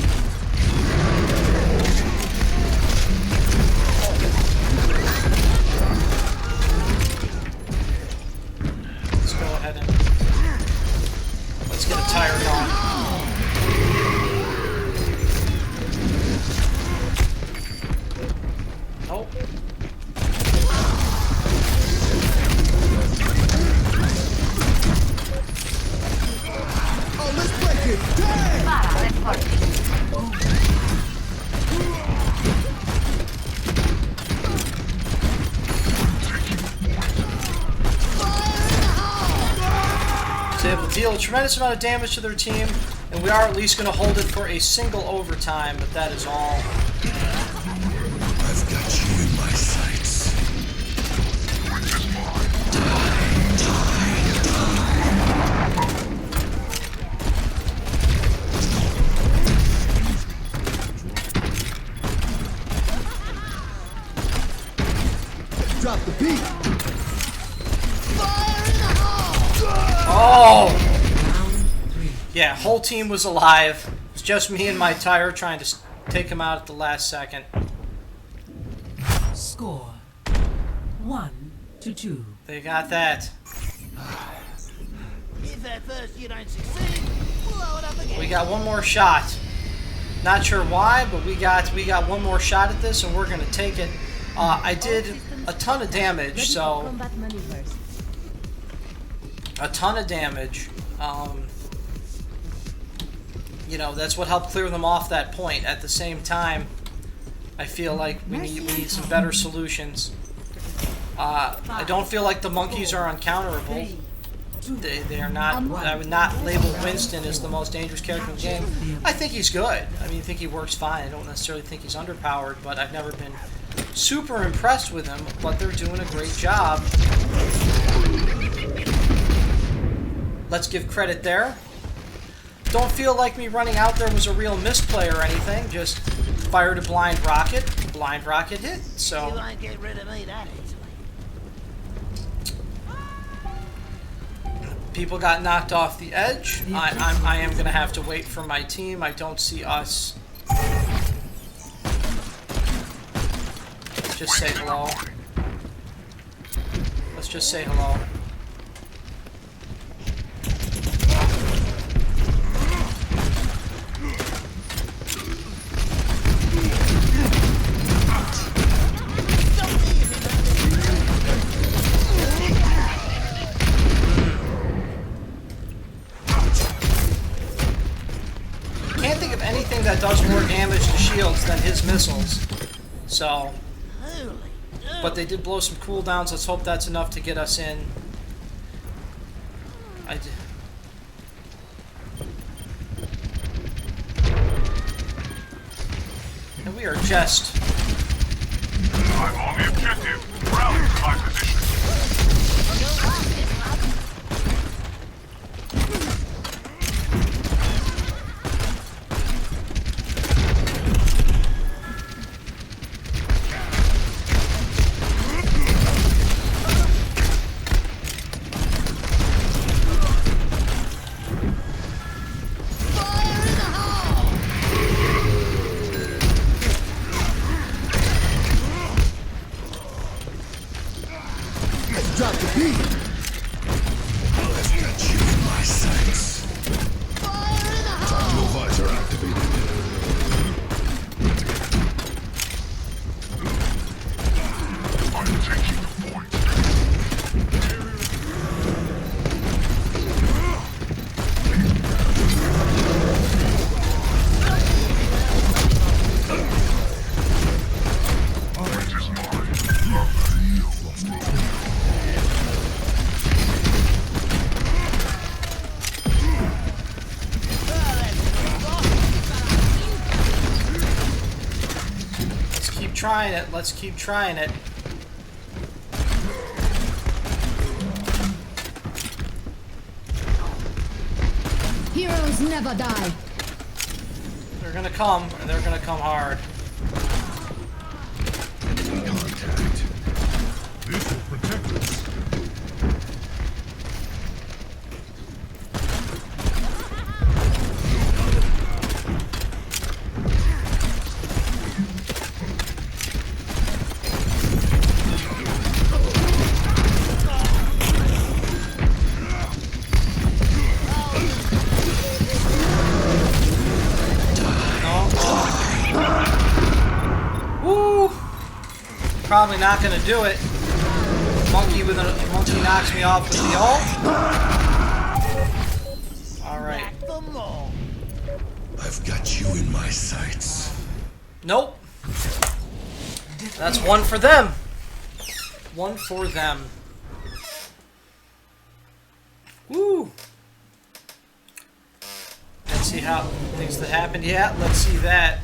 Let's go ahead and let's get a tire going. Oh. Oh, let's break it. Damn! Para, reporting. So they will deal a tremendous amount of damage to their team, and we are at least going to hold it for a single overtime, but that is all. I've got you in my sights. Drop the beat. Oh! Yeah, whole team was alive. It was just me and my tire trying to take him out at the last second. Score 1-2. They got that. If at first you don't succeed, blow it up again. We got one more shot. Not sure why, but we got one more shot at this, and we're gonna take it. I did a ton of damage, so a ton of damage. You know, that's what helped clear them off that point. At the same time, I feel like we need some better solutions. I don't feel like the monkeys are uncounterable. They are not. I would not label Winston as the most dangerous character in the game. I think he's good. I mean, I think he works fine. I don't necessarily think he's underpowered, but I've never been super impressed with him. But they're doing a great job. Let's give credit there. Don't feel like me running out there was a real misplay or anything. Just fired a blind rocket. Blind rocket hit. So. You won't get rid of me that easily. People got knocked off the edge. I am going to have to wait for my team. I don't see us. Just say hello. Let's just say hello. That does more damage to shields than his missiles. So, but they did blow some cooldowns. Let's hope that's enough to get us in. And we are just. I'm on the objective. Rally to my position. Drop the beat. I've got you in my sights. Tactical visor activated. I'm taking the point. Point is mine. Trying it. Let's keep trying it. Heroes never die. They're gonna come, and they're gonna come hard. Contact. This will protect us. Probably not going to do it. Monkey knocks me off with the ult. All right. I've got you in my sights. Nope. That's one for them. One for them. Woo. Let's see how things that happened. Yeah, let's see that.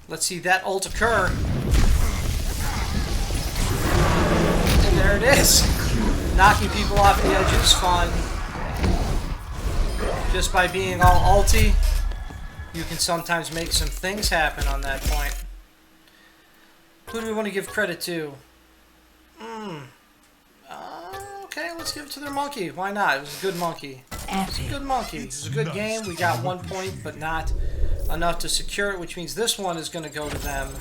Let's see that ult occur. And there it is. Knocking people off the edge is fun. Just by being all ulty, you can sometimes make some things happen on that point. Who do we want to give credit to? Okay, let's give it to their monkey. Why not? It was a good monkey. It was a good monkey. It was a good game. We got 1 point, but not enough to secure it, which means this one is going to go to them.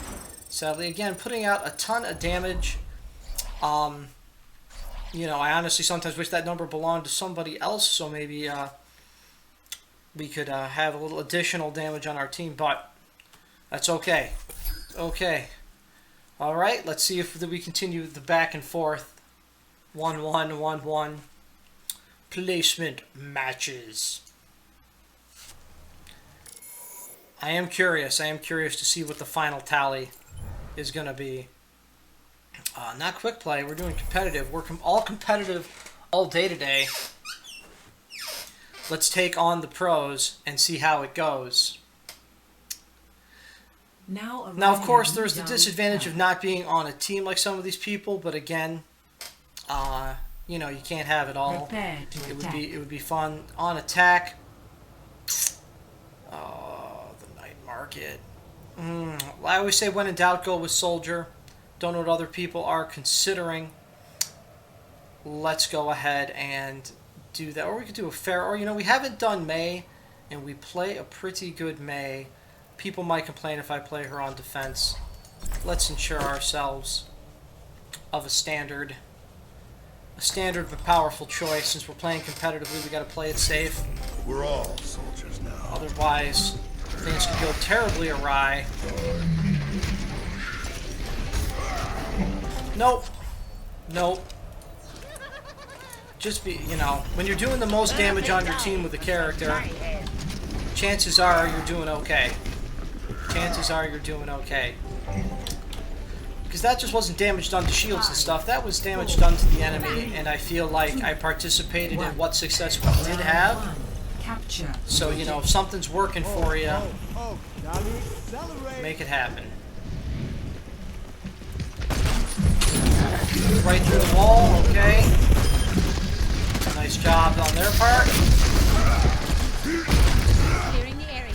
Sadly, again, putting out a ton of damage. You know, I honestly sometimes wish that number belonged to somebody else, so maybe we could have a little additional damage on our team, but that's okay. Okay. All right, let's see if we continue the back and forth. 1-1, 1-1. Placement matches. I am curious. I am curious to see what the final tally is going to be. Not quick play. We're doing competitive. We're all competitive all day today. Let's take on the pros and see how it goes. Now, of course, there's the disadvantage of not being on a team like some of these people, but again, you know, you can't have it all. It would be fun on attack. The night market. I always say when in doubt, go with soldier. Don't know what other people are considering. Let's go ahead and do that, or we could do a fair. Or you know, we haven't done May, and we play a pretty good May. People might complain if I play her on defense. Let's ensure ourselves of a standard but powerful choice. Since we're playing competitively, we got to play it safe. We're all soldiers now. Otherwise, things could go terribly awry. Nope. Nope. Just be, you know, when you're doing the most damage on your team with a character, chances are you're doing okay. Chances are you're doing okay. Because that just wasn't damage done to shields and stuff. That was damage done to the enemy, and I feel like I participated in what success we did have. So, you know, if something's working for you, make it happen. Right through the wall, okay. Nice job on their part. Clearing the area.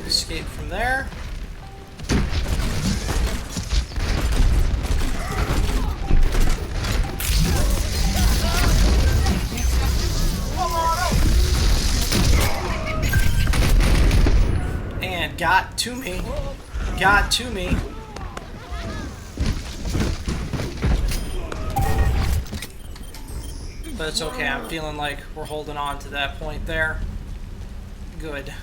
Escape from there. And got to me. Got to me. But it's okay, I'm feeling like we're holding on to that point there. Good.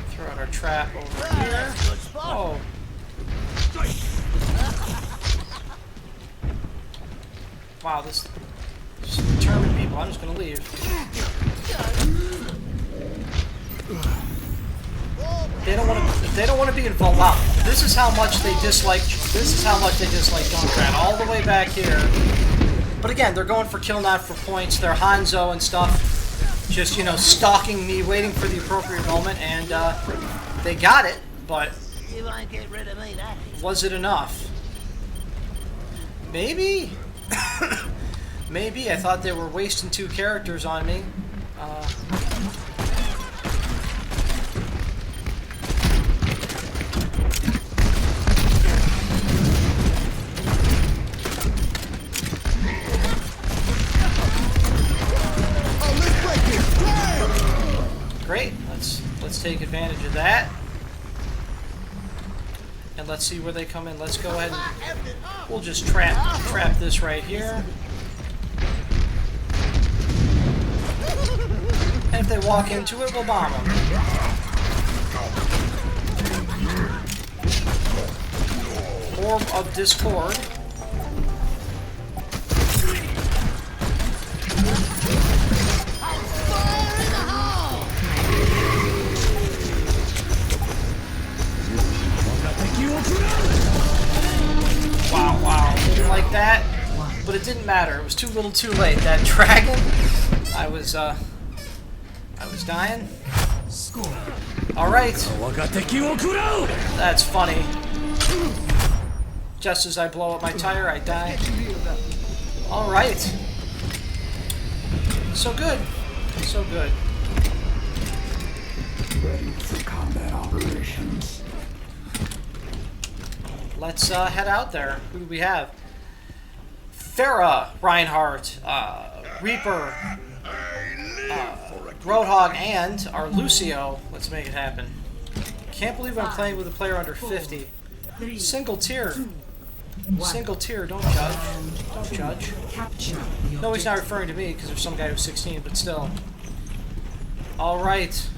Throw out our trap over here. Oh. Wow, this just determined people. I'm just gonna leave. They don't want to be involved. Wow, this is how much they dislike. This is how much they dislike Junkrat. All the way back here. But again, they're going for kill, not for points. They're Hanzo and stuff, just, you know, stalking me, waiting for the appropriate moment, and they got it. But You won't get rid of me, that is. was it enough? Maybe. Maybe. I thought they were wasting 2 characters on me. Great. Let's take advantage of that. And let's see where they come in. Let's go ahead and we'll just trap this right here. And if they walk into it, we'll bomb them. Orb of Discord. Wow, didn't like that, but it didn't matter. It was too little, too late. That dragon, I was dying. All right, that's funny. Just as I blow up my tire, I die. All right, so good, so good. Ready for combat operations. Let's head out there. Who do we have? Farah, Reinhardt, Reaper, Roadhog, and our Lucio. Let's make it happen. Can't believe I'm playing with a player under 50. 3, Single tier. 1. Single tier. Don't judge. Don't judge. Capture the No, he's not objective. referring to me because there's some guy who's 16, but still. All right.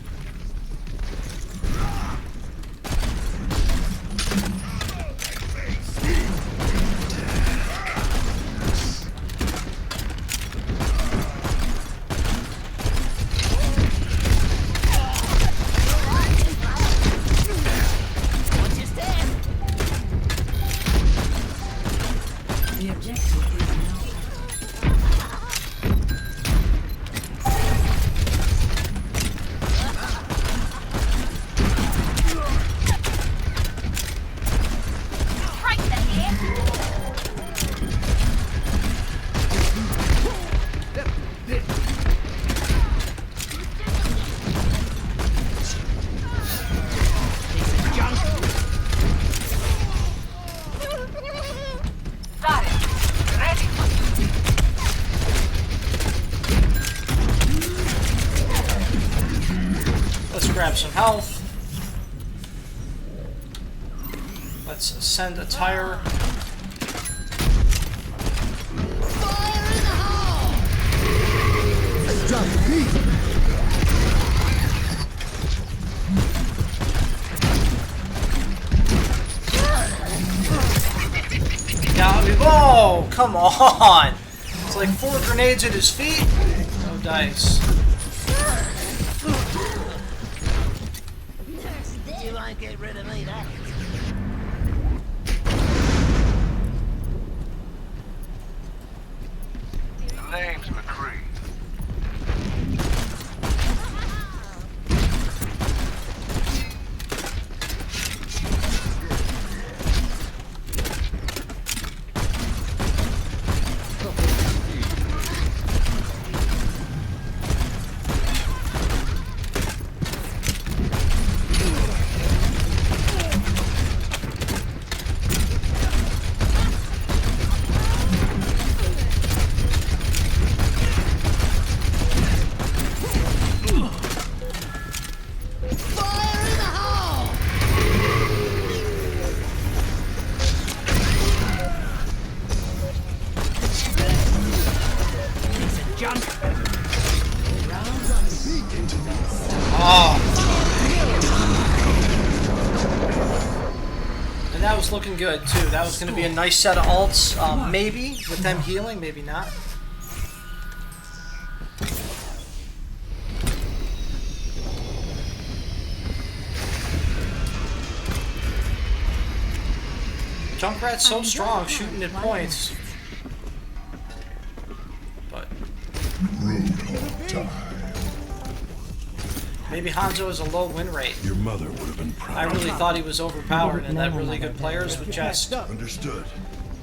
The objective is now. Right there. Got it. Ready. Let's grab some health. Let's send a tire. Drop the beat. Got me. Whoa! Come on! It's like 4 grenades at his feet. No dice. You won't get rid of me, that is. The name's McCree. Oh. And that was looking good too. That was going to be a nice set of ults. Maybe with them healing, maybe not. Junkrat's so strong shooting at points. But maybe Hanzo is a low win rate. Your mother would have been proud. I really thought he was overpowered and that really good players would just Understood.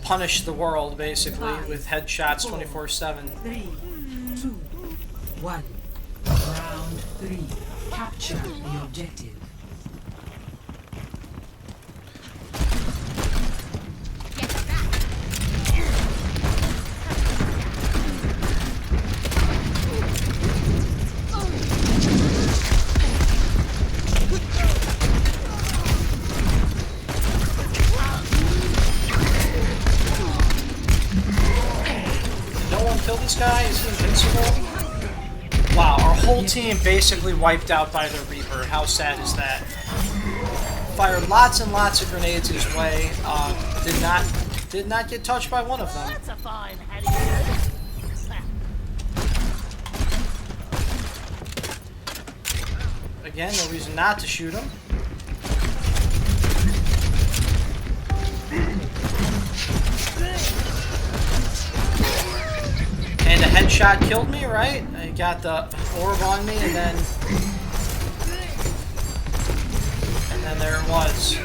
punish the world basically with headshots 24/7. 3, 2, 1. Round 3. Capture the objective. No one killed this guy? Is he invincible? Wow, our whole team basically wiped out by the Reaper. How sad is that? Fired lots and lots of grenades his way. Did not get touched by one of them. That's a fine attitude. Again, no reason not to shoot him. And a headshot killed me, right? I got the orb on me, and then there it was.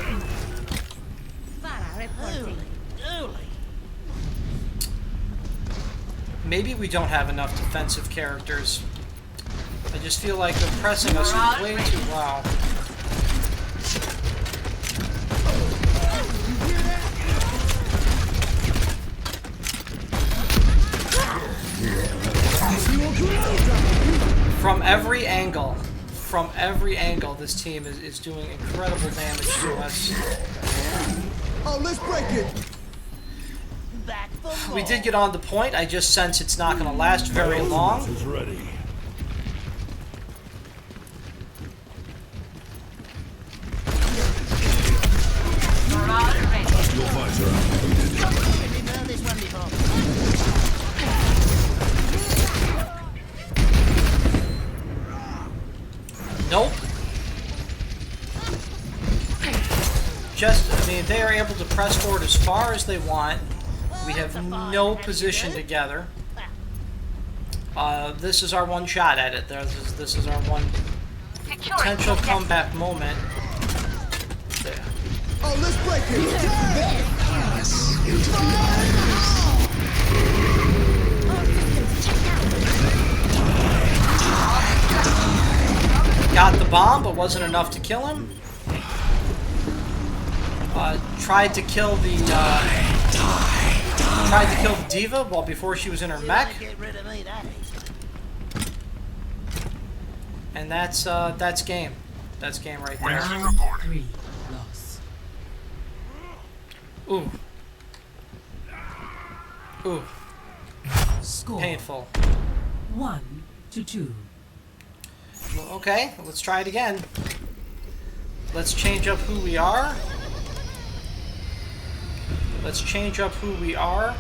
Maybe we don't have enough defensive characters. I just feel like they're pressing us way too wow. From every angle, this team is doing incredible damage to us. Oh, let's break it. Back for We more. did get on the point. I just sense it's not going to last very long. Is ready. We're all ready. Your visor activated. We've heard this one before. Nope. Just, I mean, they are able to press forward as far as they want. We have no position together. This is our one shot at it. This is our one Securing potential objective. comeback moment. There. Oh, let's break it. Damn. Got the bomb, but wasn't enough to kill him. Tried to kill the diva while before she was in her mech, Get rid of me, that is. and that's game. That's game right there. Winston reporting. 3 loss. Ooh, ooh, Score painful. 1-2. Well, okay, let's try it again. Let's change up who we are. Let's change up who we are.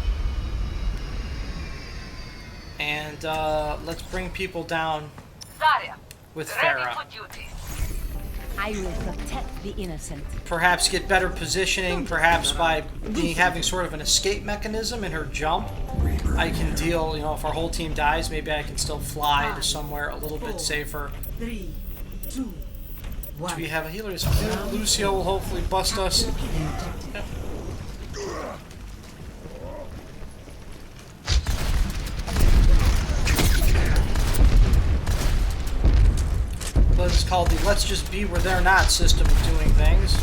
And let's bring people down Zarya, with ready Farah. for duty. I will protect the innocent. Perhaps get better positioning, perhaps by having sort of an escape mechanism in her jump. I can deal, you know, if our whole team dies, maybe I can still fly to somewhere a little bit safer. 3, 2, 1. Do we have a healer? Lucio will hopefully bust us. The objective. It's called the "Let's Just Be Where They're Not" system of doing things.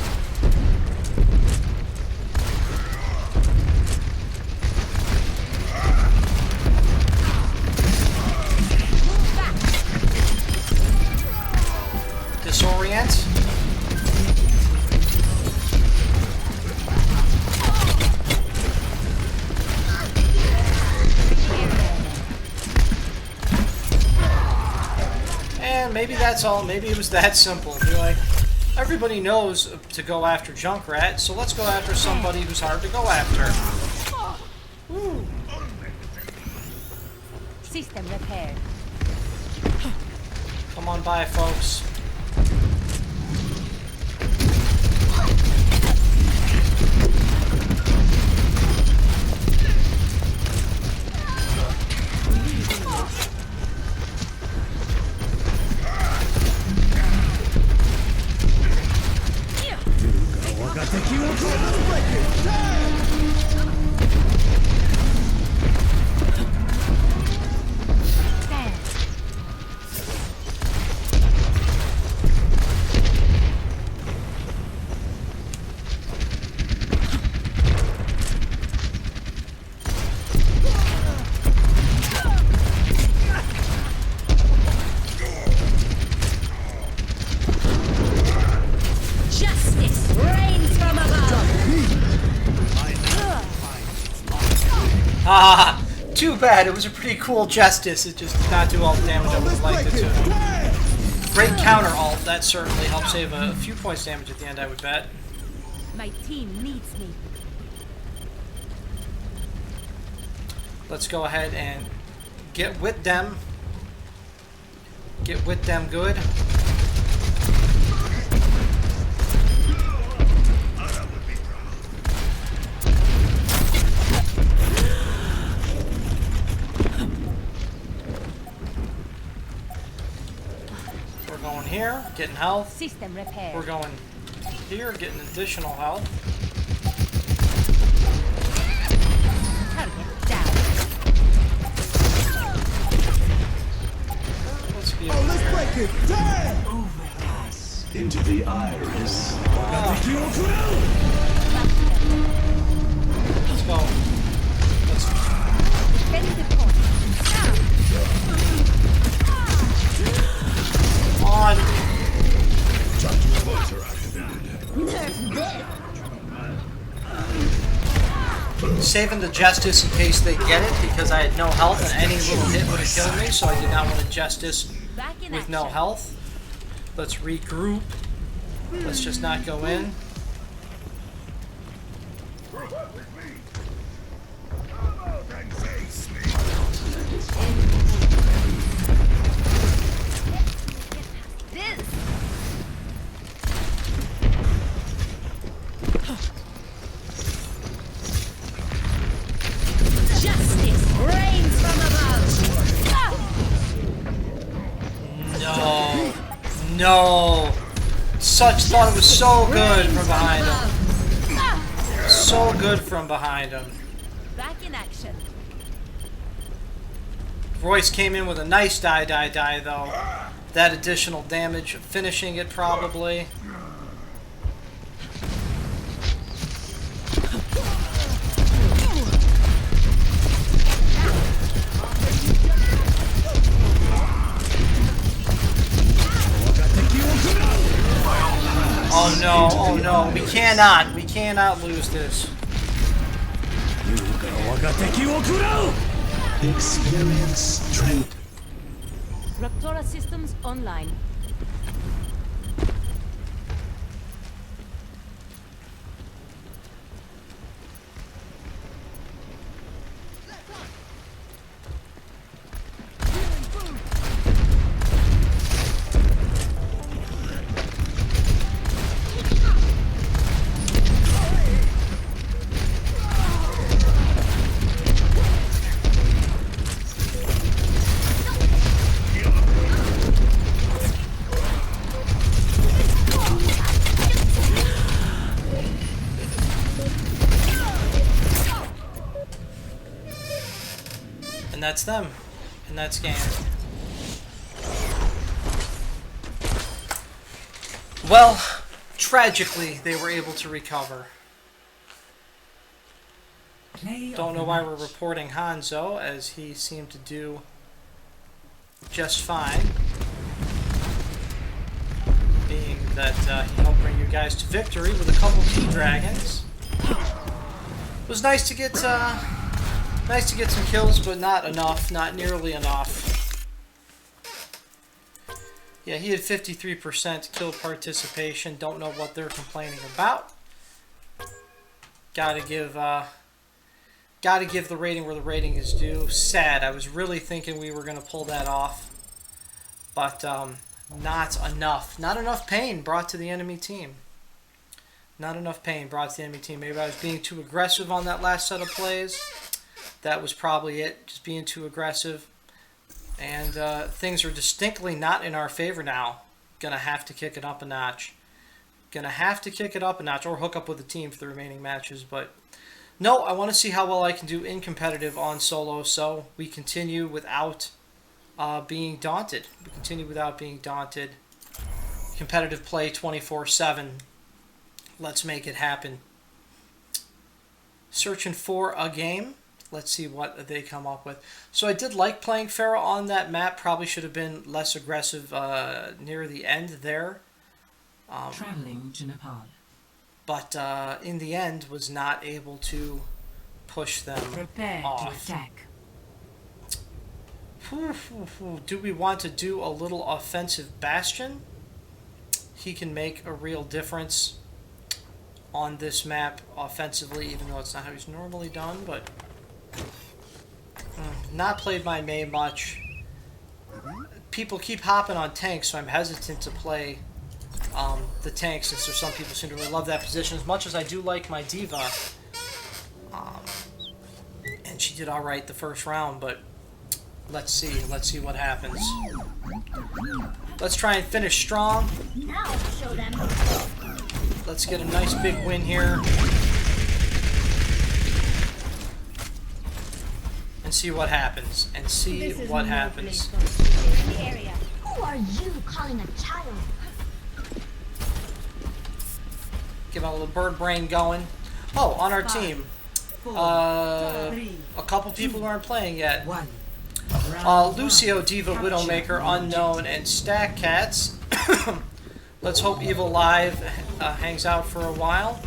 Disorient. And maybe that's all. Maybe it was that simple. Be like, everybody knows to go after Junkrat, so let's go after somebody who's hard to go after. Woo. System repaired. Come on by, folks. Justice reigns from above. Ah, too bad. It was a pretty cool justice. It just did not do all the damage I would have liked it to. Great counter ult. That certainly helped save a few points damage at the end, I would bet. My team needs me. Let's go ahead and get with them. Get with them good. We're going here, getting health. System repaired. We're going here, getting additional health. Target down. Let's be Oh, let's break it. Damn. Into the iris. Let's go. Let's Defend the point. on. Visor activated. Nerf this. saving the Justice in case they get it because I had no health and any little hit would have killed me, so I did not want to Justice Back in with no action. health. Let's regroup. Let's just not go in. This. Justice reigns from above. No. No. Such thought it was so good from behind him. So good from behind him. Back in action. Royce came in with a nice die though. That additional damage, finishing it probably. Oh no, we cannot lose this. Experience strength. Raptora systems online. And that's them. And that's game. Well, tragically, they were able to recover. Don't know why we're reporting Hanzo, as he seemed to do just fine. Being that he helped bring you guys to victory with a couple key dragons. It was nice to get some kills, but not enough, not nearly enough. Yeah, he had 53% kill participation. Don't know what they're complaining about. Gotta give the rating where the rating is due. Sad. I was really thinking we were gonna pull that off, but not enough. Not enough pain brought to the enemy team. Not enough pain brought to the enemy team. Maybe I was being too aggressive on that last set of plays. That was probably it. Just being too aggressive. And things are distinctly not in our favor now. Gonna have to kick it up a notch. Gonna have to kick it up a notch or hook up with the team for the remaining matches. But no, I want to see how well I can do in competitive on solo. So we continue without being daunted. We continue without being daunted. Competitive play 24/7. Let's make it happen. Searching for a game. Let's see what they come up with. So I did like playing Pharah on that map. Probably should have been less aggressive near the end there. Traveling to Nepal. But in the end was not able to push them Prepare off. to attack. Do we want to do a little offensive Bastion? He can make a real difference on this map offensively, even though it's not how he's normally done, but not played my main much. People keep hopping on tanks, so I'm hesitant to play the tank, since there's some people seem to really love that position as much as I do like my Diva. And she did alright the first round, but let's see what happens. Let's try and finish strong. Now show them. Let's get a nice big win here. And see what happens. And see what happens. Who are you calling a child? Get my little bird brain going. Oh, on our team. A couple people who aren't playing yet. Lucio, Diva, Widowmaker, Unknown, and Stack Cats. Let's hope Evil Live hangs out for a while.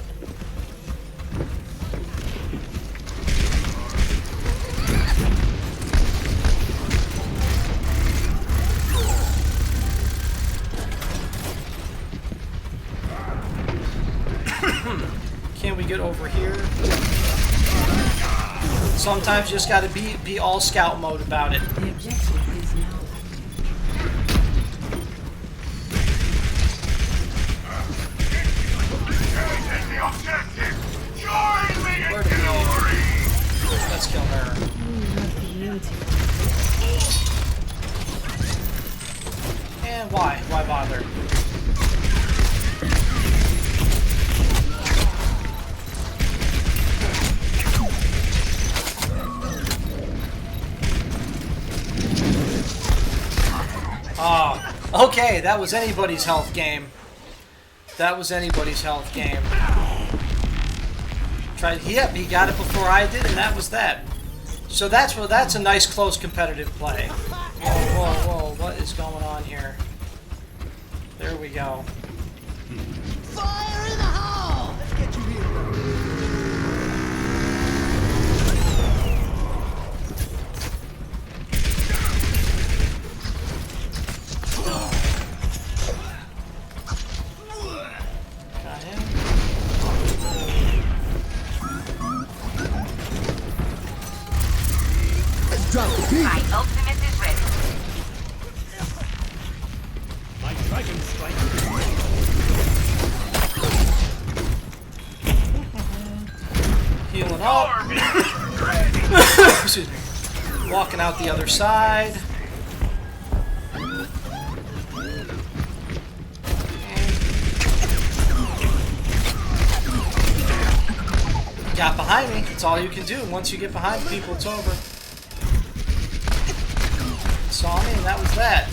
Can we get over here? Sometimes you just gotta be all scout mode about it. The objective is now Take the objective! Join me in Where do we go? glory! Let's kill her. And why? Why bother? Oh, okay, that was anybody's health game. That was anybody's health game. Yep, he got it before I did, and that was that. So that's a nice close competitive play. Whoa, whoa, whoa, what is going on here? There we go. Fire in the hole! Let's get you here. Got him. Let's drop the beat. My ultimate is ready. My dragon strike. Healing up. Excuse me. Walking out the other side. Got behind me. That's all you can do. Once you get behind people, it's over. Saw me, and that was that.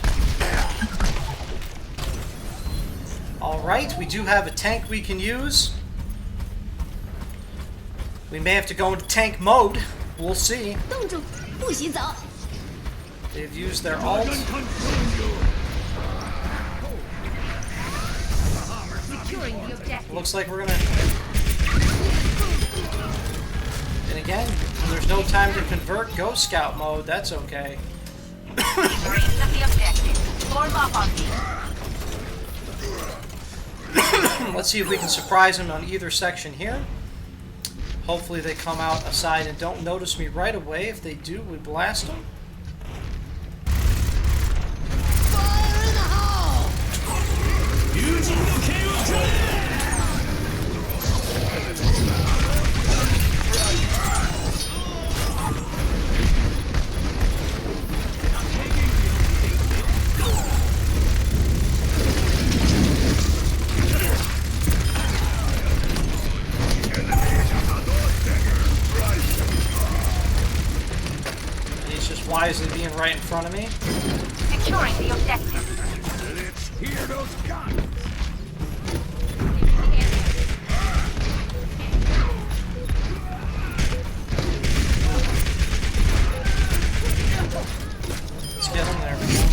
Alright, we do have a tank we can use. We may have to go into tank mode. We'll see. 冻住，不许走。 They've used their ult. Securing the objective. Looks like we're gonna... And again, there's no time to convert. Go scout mode. That's okay. Raise of the objective. Form up on me. Let's see if we can surprise them on either section here. Hopefully they come out aside and don't notice me right away. If they do, we blast them. Fire in the hole! He's just wisely being right in front of me. Securing the objective. Let's hear those guns. Let's get him there. We go.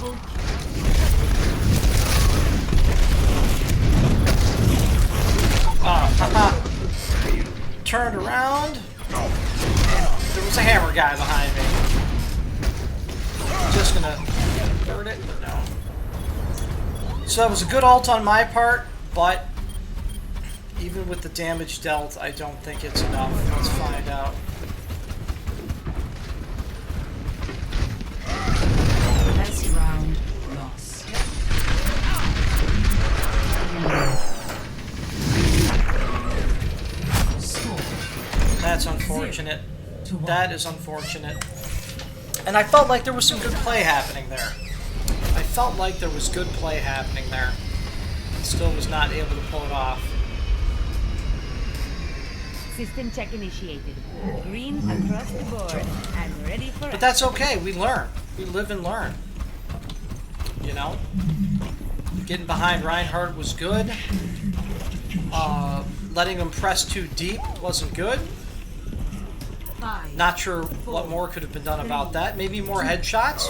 double. Haha. Turned around. And there was a hammer guy behind me. Just gonna burn it, but no. So that was a good ult on my part, but even with the damage dealt, I don't think it's enough. Let's find out. Last round lost. Score That's unfortunate. to 1. That is unfortunate. And I felt like there was some good play happening there. I felt like there was good play happening there. Still was not able to pull it off. System check initiated. Green across the board. I'm ready for But that's okay. We learn. We live and learn. You know? Getting behind Reinhardt was good. Letting him press too deep wasn't good. 5, Not sure what more could have been done about that. Maybe more headshots.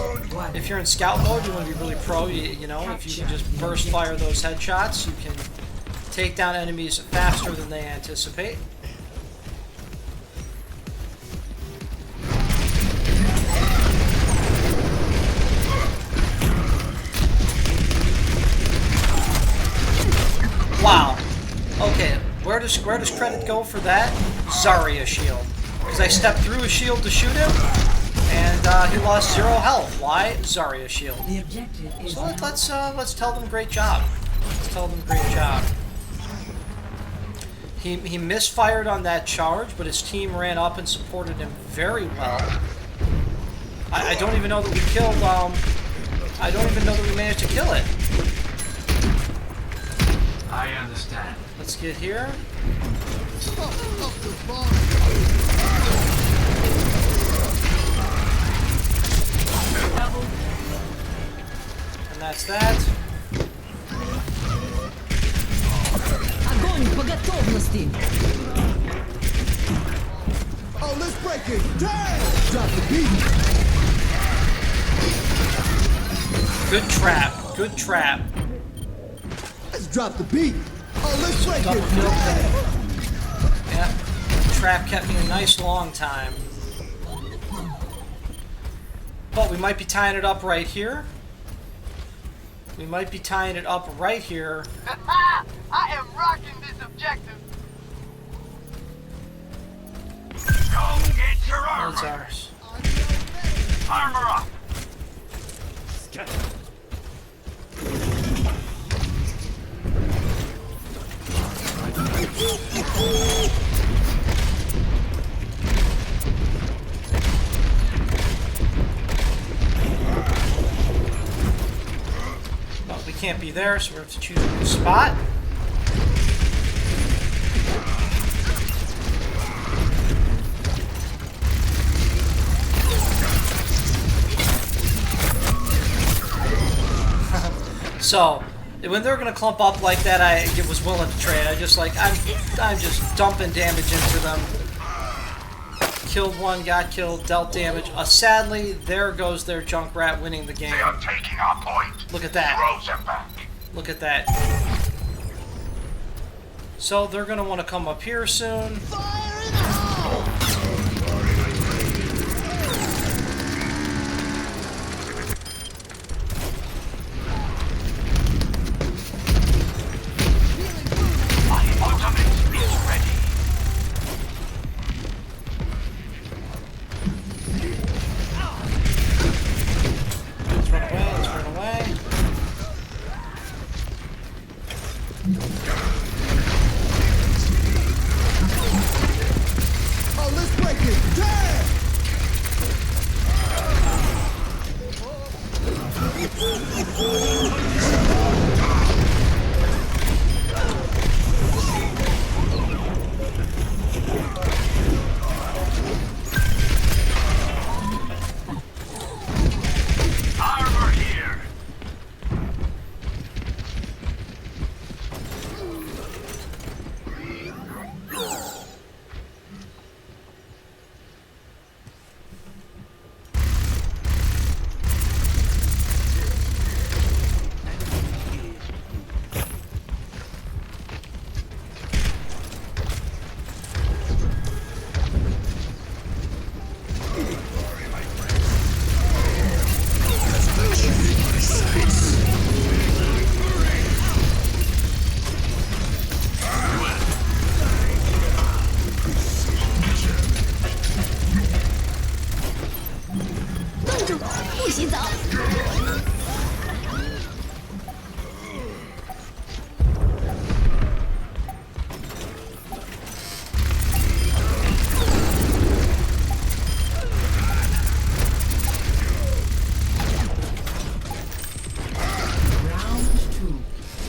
If you're in scout mode, you want to be really pro. You know, if you can just burst fire those headshots, you can take down enemies faster than they anticipate. does credit go for that? Zarya shield. Because I stepped through a shield to shoot him, and he lost 0 health. Why? Zarya shield. The objective is So let's tell them great job. Let's tell them great job. He misfired on that charge, but his team ran up and supported him very well. I don't even know that we killed. I don't even know that we managed to kill it. I understand. Let's get here. And that's that. Огонь по готовности. Oh, let's break it. Damn! Drop the beat. Good trap. Good trap. Let's drop the beat. Oh, let's break Double it. kill. Damn! Yeah. The trap kept me a nice long time. But we might be tying it up right here. We might be tying it up right here. I am rocking this objective. Go get your That's armor. ours. Armor up. But we can't be there, so we have to choose a new spot. So, when they're gonna clump up like that, I was willing to trade. I'm just dumping damage into them. Killed one, got killed, dealt damage. Sadly, there goes their Junkrat winning the game. They are taking our point. Look at that. Throws them back. Look at that. So they're gonna want to come up here soon. Fire in the hole! My ultimate is ready. Let's run away, let's run away. Oh, let's break it. Damn! Armor here.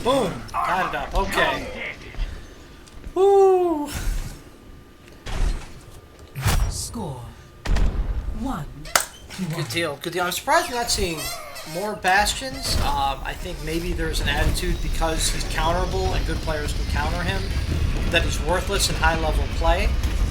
Boom! Got it up. Okay. Woo! Score 1-1. Good deal. Good deal. I'm surprised we're not seeing more Bastions. I think maybe there's an attitude because he's counterable and good players can counter him that he's worthless in high-level play.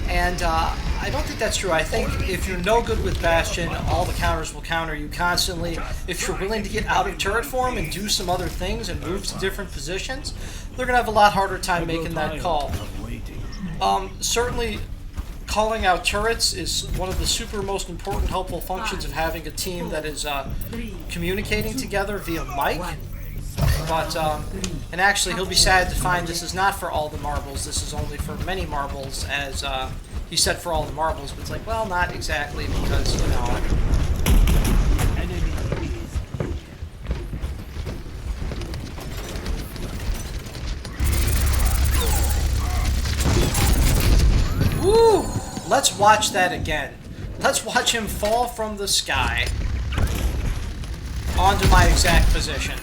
And I don't think that's true. I think if you're no good with Bastion, all the counters will counter you constantly. If you're willing to get out of turret form and do some other things and move to different positions, they're going to have a lot harder time making that call. Certainly, calling out turrets is one of the super most important helpful functions of having a team that is communicating together via mic. But, and actually, he'll be sad to find this is not for all the marbles. This is only for many marbles, as he said for all the marbles. But it's like, well, not exactly, because, you know. Woo! Let's watch that again. Let's watch him fall from the sky onto my exact position.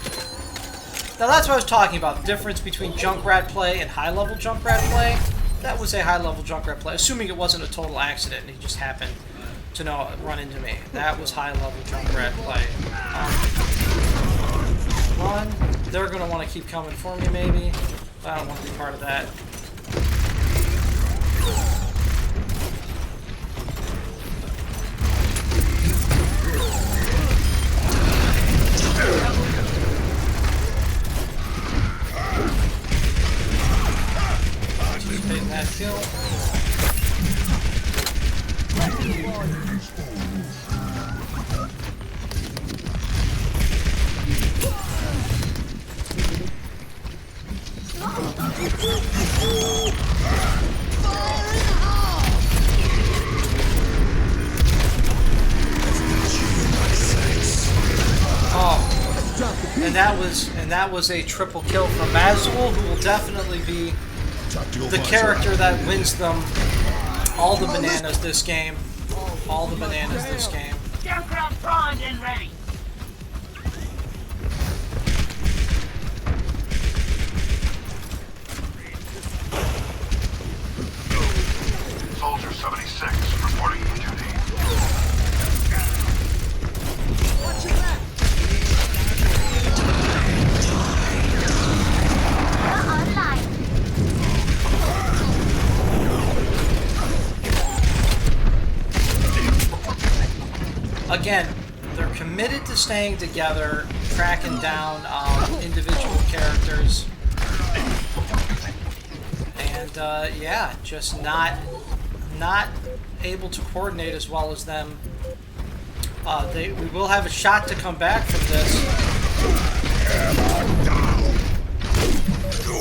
Now that's what I was talking about, the difference between Junkrat play and high-level Junkrat play. That was a high-level Junkrat play, assuming it wasn't a total accident and he just happened to run into me. That was high-level Junkrat play. Run. They're going to want to keep coming for me, maybe. I don't want to be part of that. Anticipating that kill. Oh, and that was a triple kill from Mazul, who will definitely be the character that wins them all the bananas this game. All the bananas this game. Junkrat primed and ready. Soldier 76 reporting for duty. Watch your back. Again, they're committed to staying together, tracking down individual characters, and yeah, just not able to coordinate as well as them. We will have a shot to come back from this.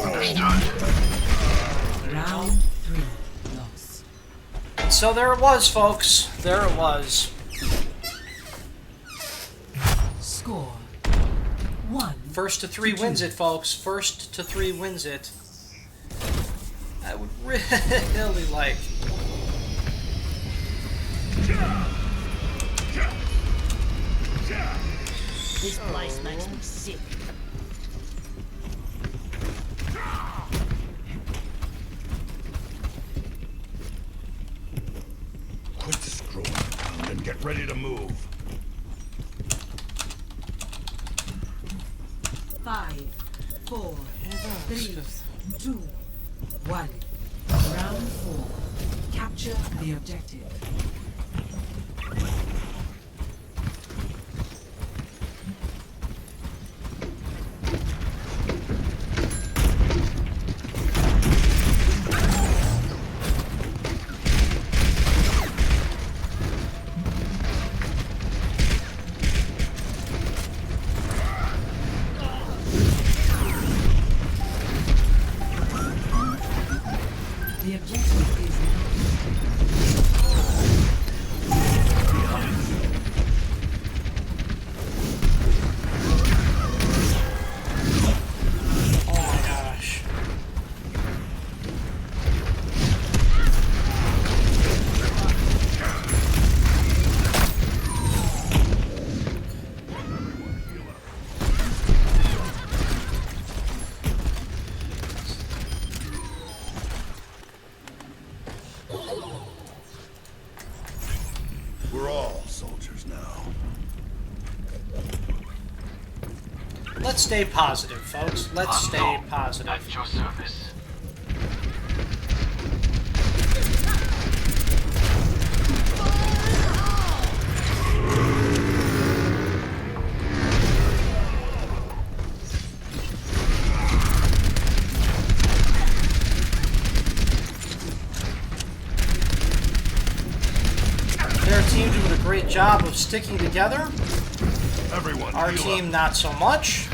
Understood. Round 3 loss. And so there it was, folks. There it was. Score 1. First to 3 wins it, folks. First to 3 wins it. I would really like. This place makes me sick. Quit screwing around and get ready to move. 5, 4, 3, 2, 1. Round 4. Capture the objective. The objective is Oh my gosh. We're all soldiers now. Let's stay positive, folks. Let's stay positive. At your service. Their team doing a great job of sticking together. Everyone, Our heal team up. not so much.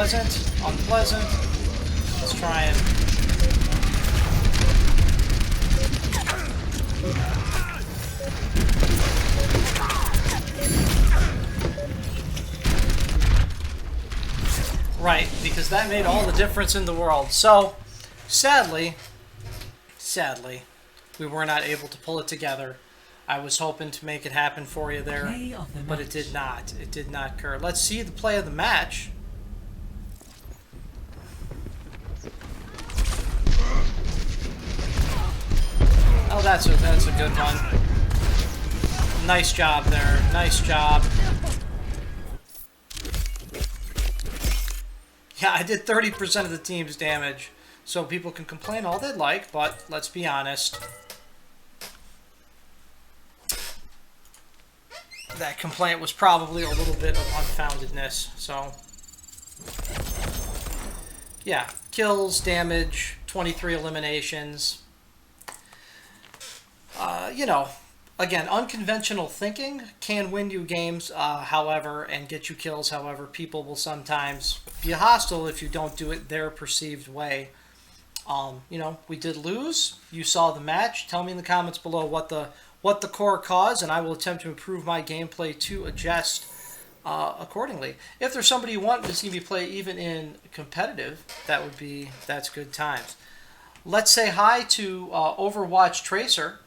Pleasant, unpleasant. Let's try and... Right, because that made all the difference in the world. So, sadly, we were not able to pull it together. I was hoping to make it happen for you there, but it did not. It did not occur. Let's see the play of the match. Oh, that's a good one. Nice job there. Nice job. Yeah, I did 30% of the team's damage. So people can complain all they like, but let's be honest. That complaint was probably a little bit of unfoundedness. So, yeah. Kills, damage, 23 eliminations. You know, again, unconventional thinking can win you games, however, and get you kills. However, people will sometimes be hostile if you don't do it their perceived way. You know, we did lose. You saw the match. Tell me in the comments below what the core caused, and I will attempt to improve my gameplay to adjust accordingly. If there's somebody you want to see me play even in competitive, that's good times. Let's say hi to Overwatch Tracer.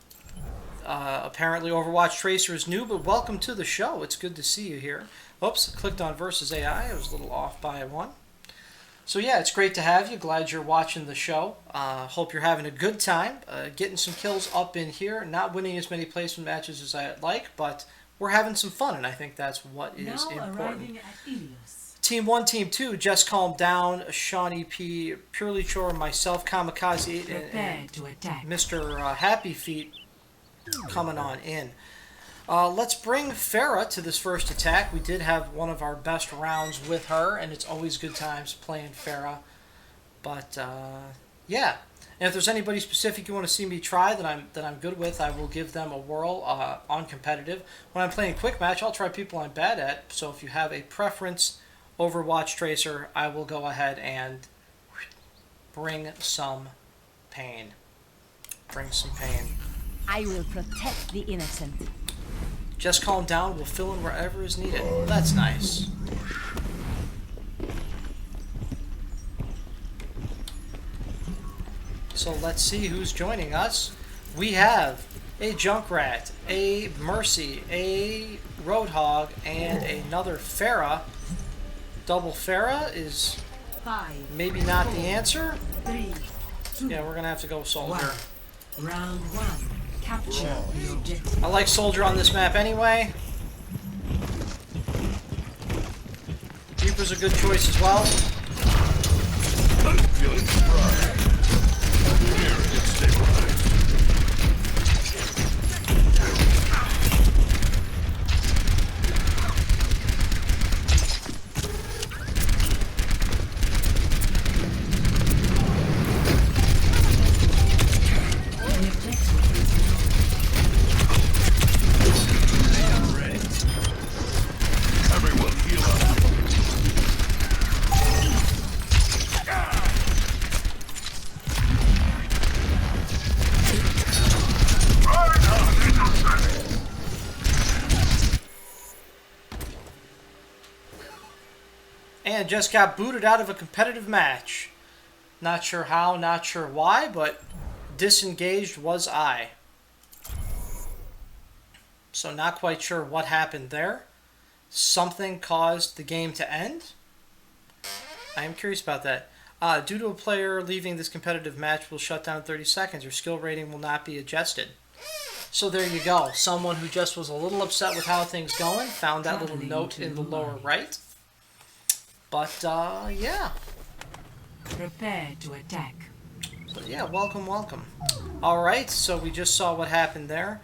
Apparently Overwatch Tracer is new, but welcome to the show. It's good to see you here. Oops, clicked on versus AI. I was a little off by one. So yeah, it's great to have you. Glad you're watching the show. Hope you're having a good time. Getting some kills up in here. Not winning as many placement matches as I'd like, but we're having some fun, and I think that's what is important. Team 1, Team 2, Just Calm Down, Shawnee P, Purely Chore, myself, Kamikaze, and Mr. Happy Feet coming on in. Let's bring Farah to this first attack. We did have one of our best rounds with her, and it's always good times playing Farah. But yeah, and if there's anybody specific you want to see me try that I'm good with, I will give them a whirl on competitive. When I'm playing quick match, I'll try people I'm bad at. So if you have a preference, Overwatch Tracer, I will go ahead and bring some pain. Bring some pain. I will protect the innocent. Just Calm Down will fill in wherever is needed. That's nice. So let's see who's joining us. We have a Junkrat, a Mercy, a Roadhog, and another Farah. Double Farah is maybe not the answer. Yeah, we're going to have to go Soldier. Round 1. Capture the objective. I like Soldier on this map anyway. Reaper's a good choice as well. And just got booted out of a competitive match. Not sure how, not sure why, but disengaged was I. So not quite sure what happened there. Something caused the game to end. I am curious about that. Due to a player leaving this competitive match will shut down in 30 seconds. Your skill rating will not be adjusted. So there you go. Someone who just was a little upset with how things going found that little note in the lower right. But, yeah. Prepare to attack. But yeah, welcome, welcome. Alright, so we just saw what happened there.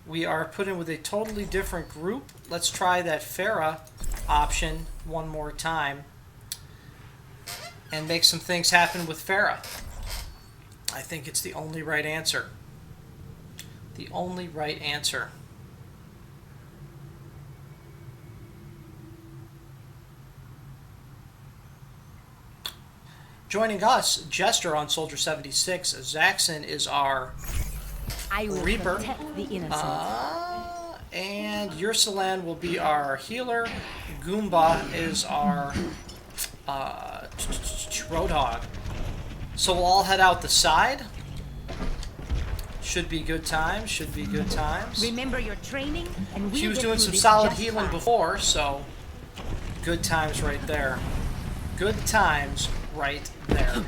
We are put in with a totally different group. Let's try that Farah option one more time. And make some things happen with Farah. I think it's the only right answer. The only right answer. Joining us, Jester on Soldier 76. Zaxxon is our I will Reaper. protect the innocent. And Ursulan will be our healer. Goomba is our Roadhog. So we'll all head out the side. Should be good times. Should be good times. Remember your training, and we She was get doing through some this solid just healing fine. before, so good times right there. Good times right there.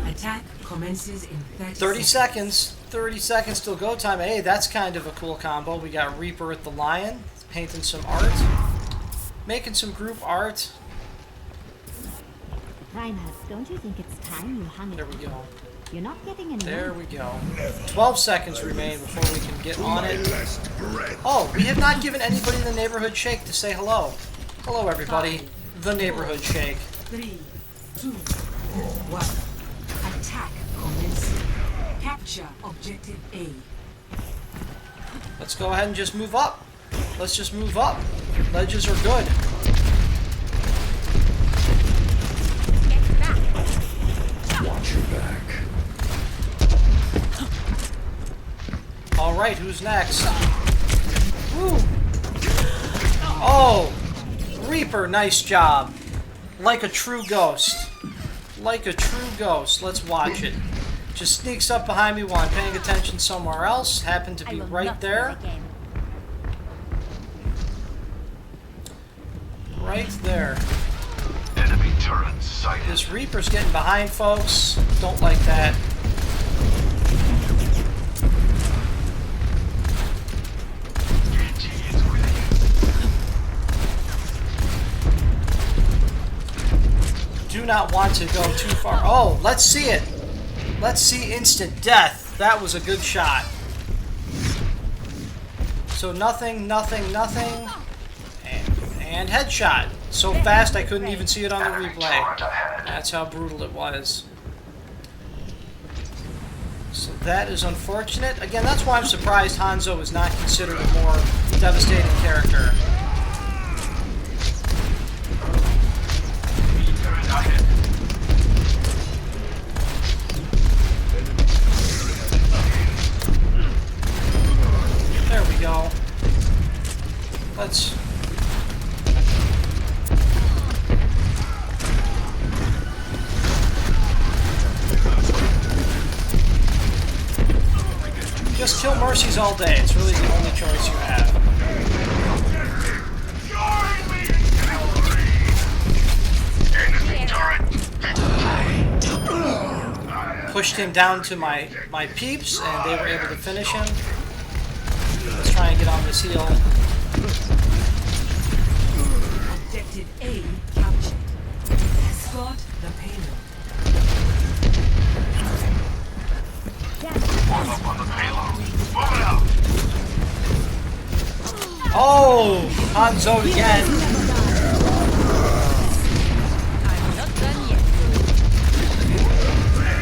Attack commences in 30 seconds. 30 seconds till go time. Hey, that's kind of a cool combo. We got Reaper at the Lion, painting some art, making some group art. Reinhardt, don't you think it's time you hung it? There we go. You're not getting any. There we go. 12 seconds remain before we can get on it. Oh, we have not given anybody the neighborhood shake to say hello. Hello, everybody. The neighborhood shake. 3, 2, 1. Attack commencing. Capture objective A. Let's go ahead and just move up. Let's just move up. Ledges are good. Watch your back. All right, who's next? Woo. Oh, Reaper, nice job. Like a true ghost. Like a true ghost. Let's watch it. Just sneaks up behind me while I'm paying attention somewhere else. Happened to I be will right not there. play the game. Right there. Enemy turret sighted. This Reaper's getting behind folks. Don't like that. Do not want to go too far. Oh, let's see it. Let's see instant death. That was a good shot. So nothing, nothing, nothing. And headshot. So fast I couldn't even see it on the replay. That's how brutal it was. So that is unfortunate. Again, that's why I'm surprised Hanzo is not considered a more devastating character. There we go. Let's... just kill Mercies all day. It's really the only choice you have. Pushed him down to my peeps, and they were able to finish him. Let's try and get on this heal. Objective A captured. Escort the payload. Form up on the payload. Move it out. Oh, Hanzo again. I'm not done yet.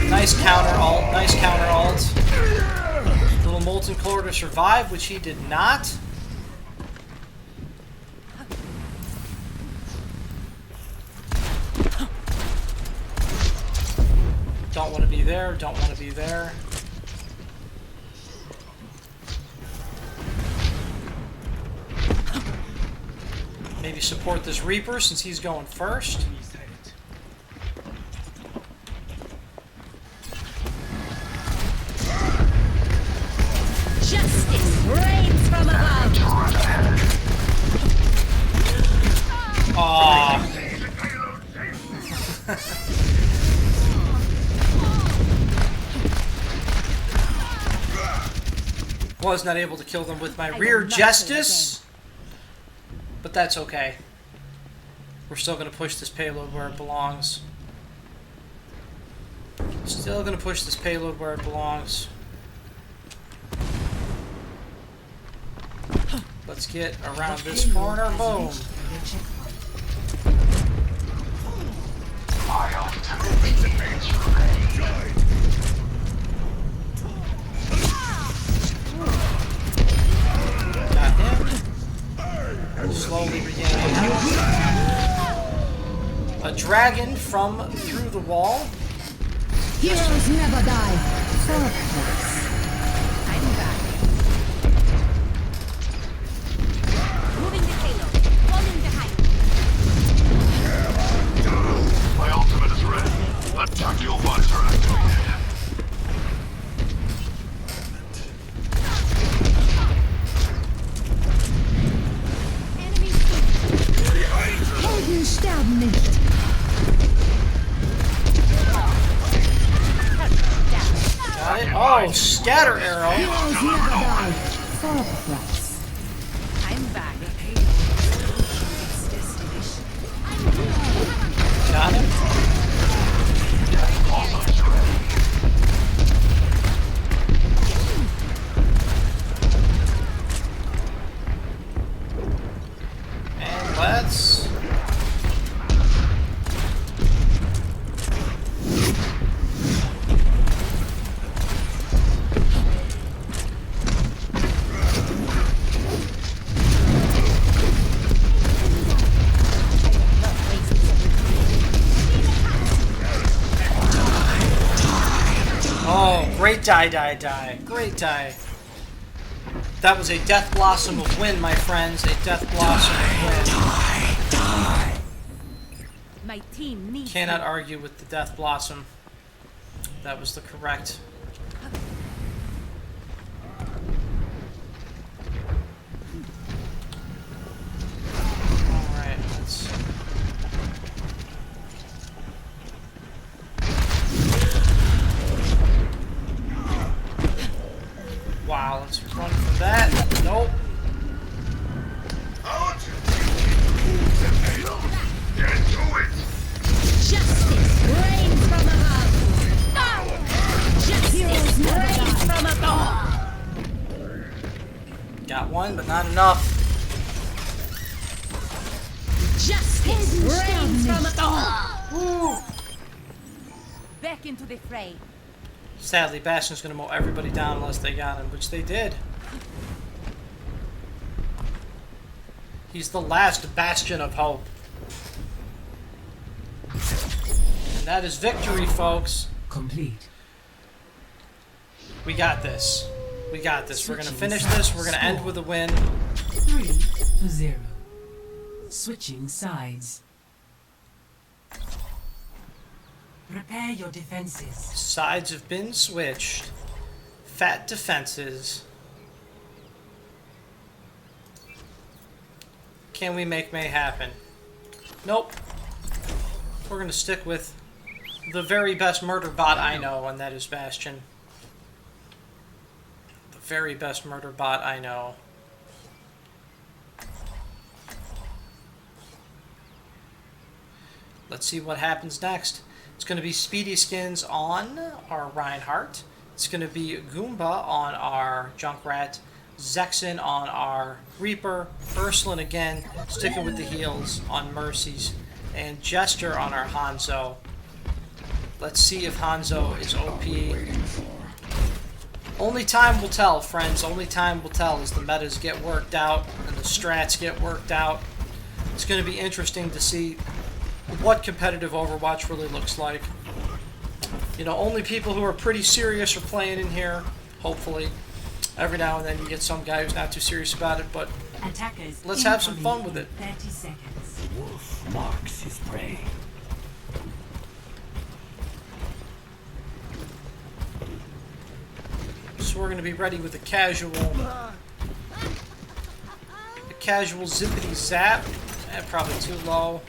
Nice counter ult. Nice counter ult. Little Molten Core to survive, which he did not. Don't want to be there. Don't want to be there. Maybe support this Reaper since he's going first. Justice reigns from above. Aww. Was not able to kill them with my rear justice, but that's okay. We're still going to push this payload where it belongs. Still going to push this payload where it belongs. Let's get around this corner. Boom. Got him. Slowly regaining health. a dragon from through the wall. Heroes never die. Surprise. I'm back. Moving the payload. Falling behind. My ultimate is ready. Attack your visor activated. Enemy Helden sterben nicht. Got it. Oh, scatter arrow. Heroes never die. Surprise. I'm back. Got him. And let's. Oh, great die. Great die. That was a Death Blossom of Wind, my friends. A Death Blossom of Wind. My team needs Cannot me. argue with the Death Blossom. That was the correct. Alright, let's. Wow, let's run from that. Nope. Out! Get to it! Justice reigns from above. Justice reigns from above. Got one, but not enough. Justice reigns from above. Back into the fray. Sadly, Bastion's gonna mow everybody down unless they got him, which they did. He's the last bastion of hope. And that is victory, folks. Complete. We got this. We got this. We're gonna finish this. We're gonna end with a win. 3-0. Switching sides. Prepare your defenses. Sides have been switched. Fat defenses. Can we make May happen? Nope. We're gonna stick with the very best murder bot I know, and that is Bastion. The very best murder bot I know. Let's see what happens next. It's going to be Speedy Skins on our Reinhardt. It's going to be Goomba on our Junkrat. Zexen on our Reaper. Ursulin again, sticking with the heals on Mercies. And Jester on our Hanzo. Let's see if Hanzo is OP. Only time will tell, friends. Only time will tell as the metas get worked out and the strats get worked out. It's going to be interesting to see what competitive Overwatch really looks like. You know, only people who are pretty serious are playing in here, hopefully. Every now and then you get some guy who's not too serious about it, but Attackers let's have some fun with it. 30 seconds. Wolf marks his prey. So we're going to be ready with a casual zippity zap. Probably too low.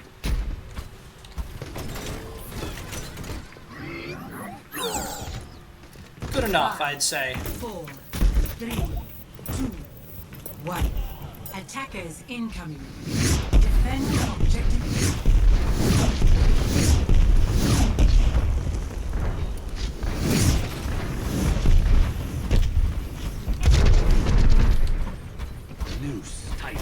Good enough, I'd say. 4, 3, 2, 1. Attackers incoming. Defend objective. Loose tight.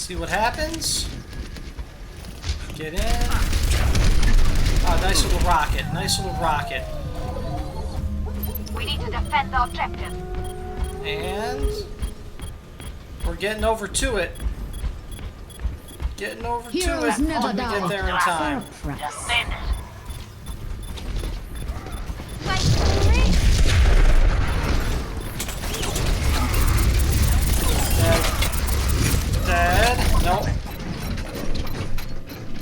See what happens. Get in. Oh, nice little rocket. Nice little rocket. We need to defend the objective. And we're getting over to it. Getting over Heroes to it. never Let me die. get there in time. Surprise. Defend it. Dead. Nope.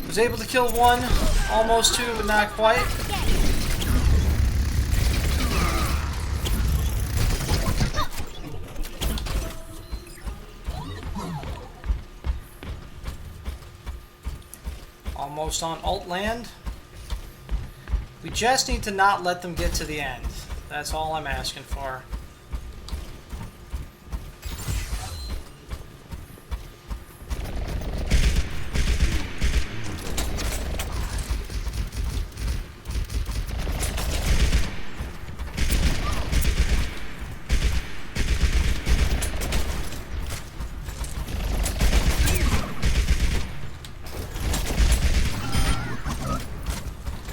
Was able to kill one, almost two, but not quite. Almost on alt land. We just need to not let them get to the end. That's all I'm asking for.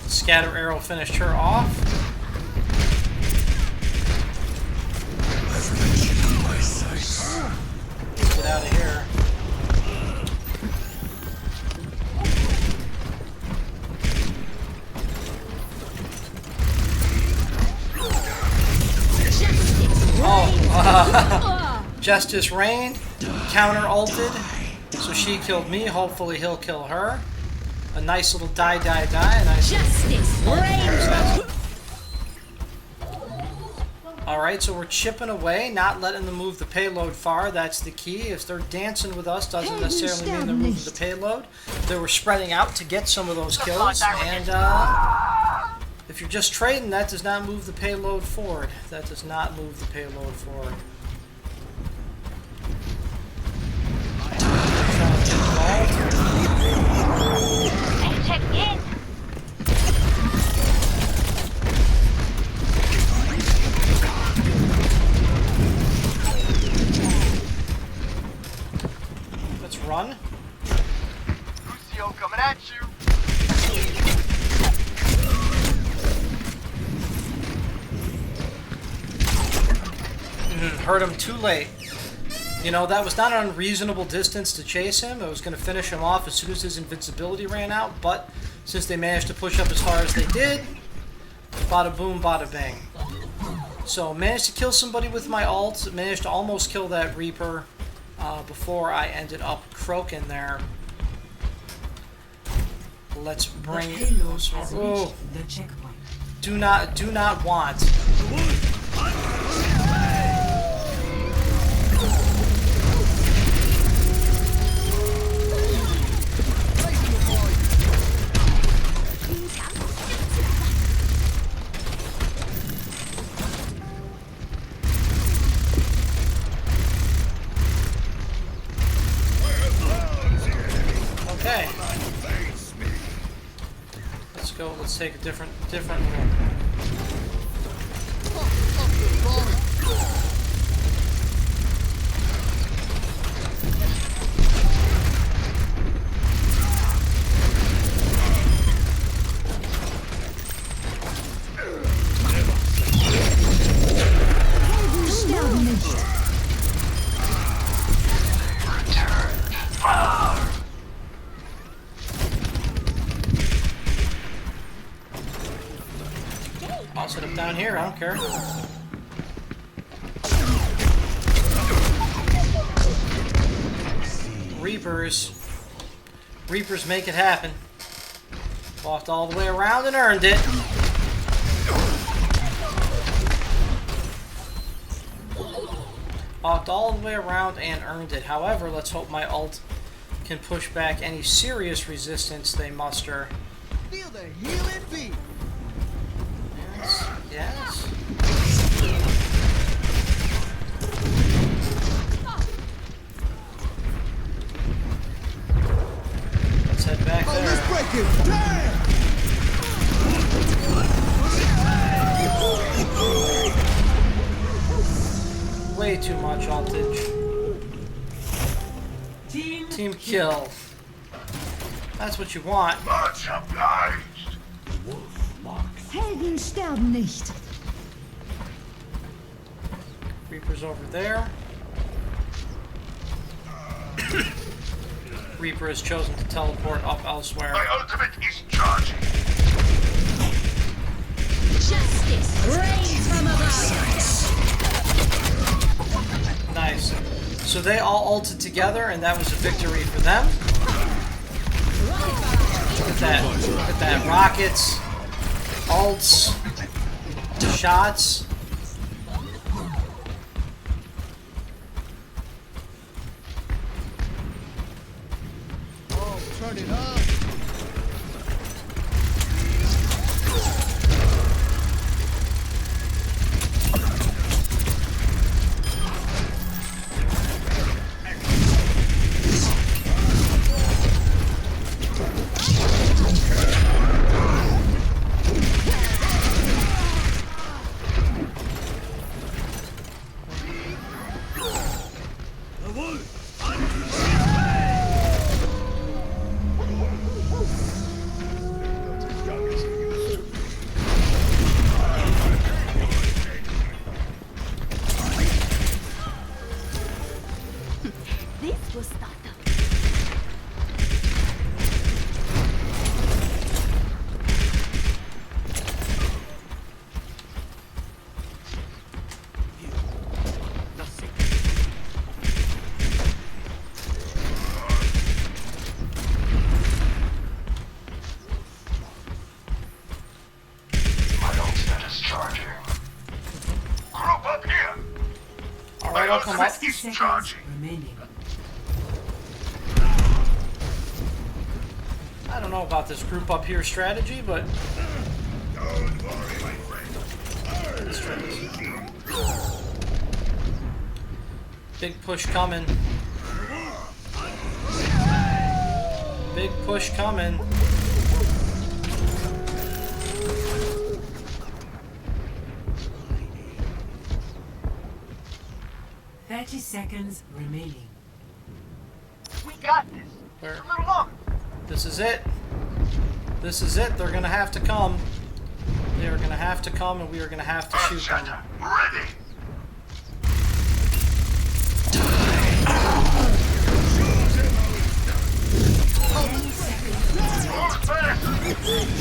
Scatter arrow finished her off. Get out of here. Oh, Justice reigned, counter ulted, so she killed me. Hopefully he'll kill her. A nice little die. A nice Justice reigns. Alright, so we're chipping away, not letting them move the payload far. That's the key. If they're dancing with us, doesn't necessarily mean they're moving the payload. They were spreading out to get some of those kills. And if you're just trading, that does not move the payload forward. That does not move the payload forward. Check in. Let's run. Lucio coming at you. Hurt him too late. You know, that was not an unreasonable distance to chase him. I was going to finish him off as soon as his invincibility ran out, but since they managed to push up as far as they did, bada boom, bada bang. So, managed to kill somebody with my ult, managed to almost kill that Reaper before I ended up croaking there. Let's bring those. Oh, The checkpoint. do not want. Okay. Let's go. Let's take a different one. I'll set up down here, I don't care. Reapers make it happen. Walked all the way around and earned it. Walked all the way around and earned it. However, let's hope my ult can push back any serious resistance they muster. Feel the healing beat. Yes. Let's head back there. Let's break it. Damn! Way too much ultage. Team kill. That's what you want. Much obliged. Helden sterben nicht. Reaper's over there. Reaper has chosen to teleport up elsewhere. My ultimate is charging. Justice reigns from above. Nice. So they all ulted together, and that was a victory for them. Look at that. Look at that. Rockets, ults, shots. Oh, turn it up. This was startup. My ultimate is charging. Group up here. Alright, I'll come up. 60 He's seconds charging. remaining. I don't know about this group up here strategy, but Don't worry, my friend. let's try this. Big push coming. Big push coming. Seconds remaining. We got this. Where? Just a little longer. This is it. This is it. They're gonna have to come. They are gonna have to come, and we are gonna have to shoot them. Ready.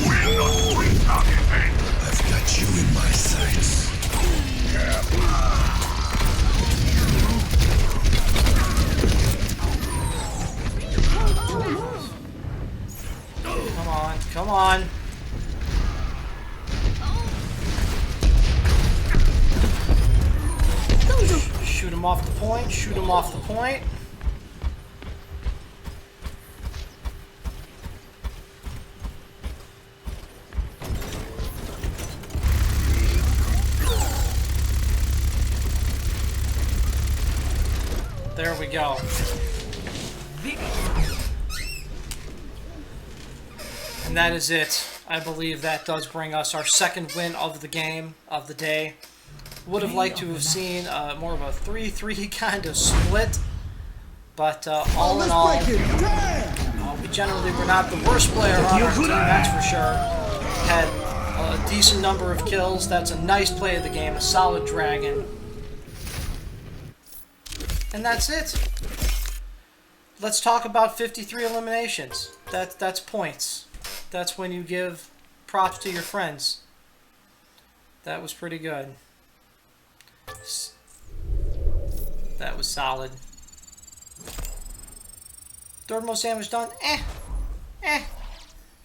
We're not free targeting. I've got you in my sights. Come on, come on. Shoot him off the point, shoot him off the point. There we go. And that is it. I believe that does bring us our second win of the game, of the day. Would have liked to have seen more of a 3-3 kind of split. But all in all, we generally were not the worst player on our team, that's for sure. Had a decent number of kills. That's a nice play of the game, a solid dragon. And that's it. Let's talk about 53 eliminations. That's points. That's when you give props to your friends. That was pretty good. That was solid. Third most damage done?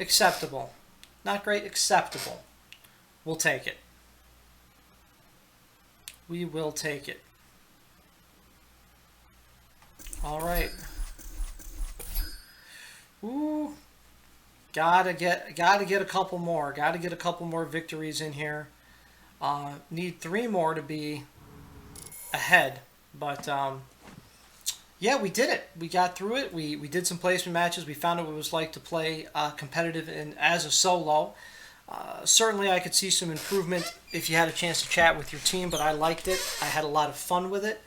Acceptable. Not great, acceptable. We'll take it. We will take it. Alright. Ooh. Gotta get a couple more. Gotta get a couple more victories in here. Need 3 more to be ahead. But yeah, we did it. We got through it. We did some placement matches. We found out what it was like to play competitive as a solo. Certainly I could see some improvement if you had a chance to chat with your team, but I liked it. I had a lot of fun with it.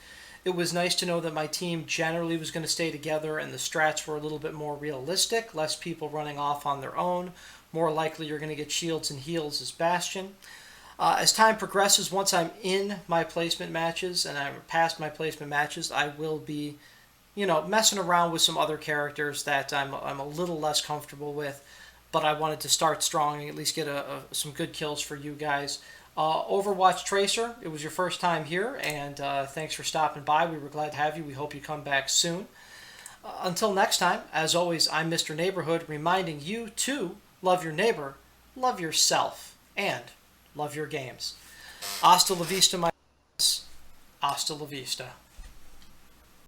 It was nice to know that my team generally was going to stay together and the strats were a little bit more realistic, less people running off on their own. More likely you're going to get shields and heals as Bastion. As time progresses, once I'm in my placement matches and I'm past my placement matches, I will be, messing around with some other characters that I'm a little less comfortable with. But I wanted to start strong and at least get some good kills for you guys. Overwatch Tracer, it was your first time here, and thanks for stopping by. We were glad to have you. We hope you come back soon. Until next time, as always, I'm Mr. Neighborhood, reminding you to love your neighbor, love yourself, and love your games. Hasta la vista, my friends. Hasta la vista.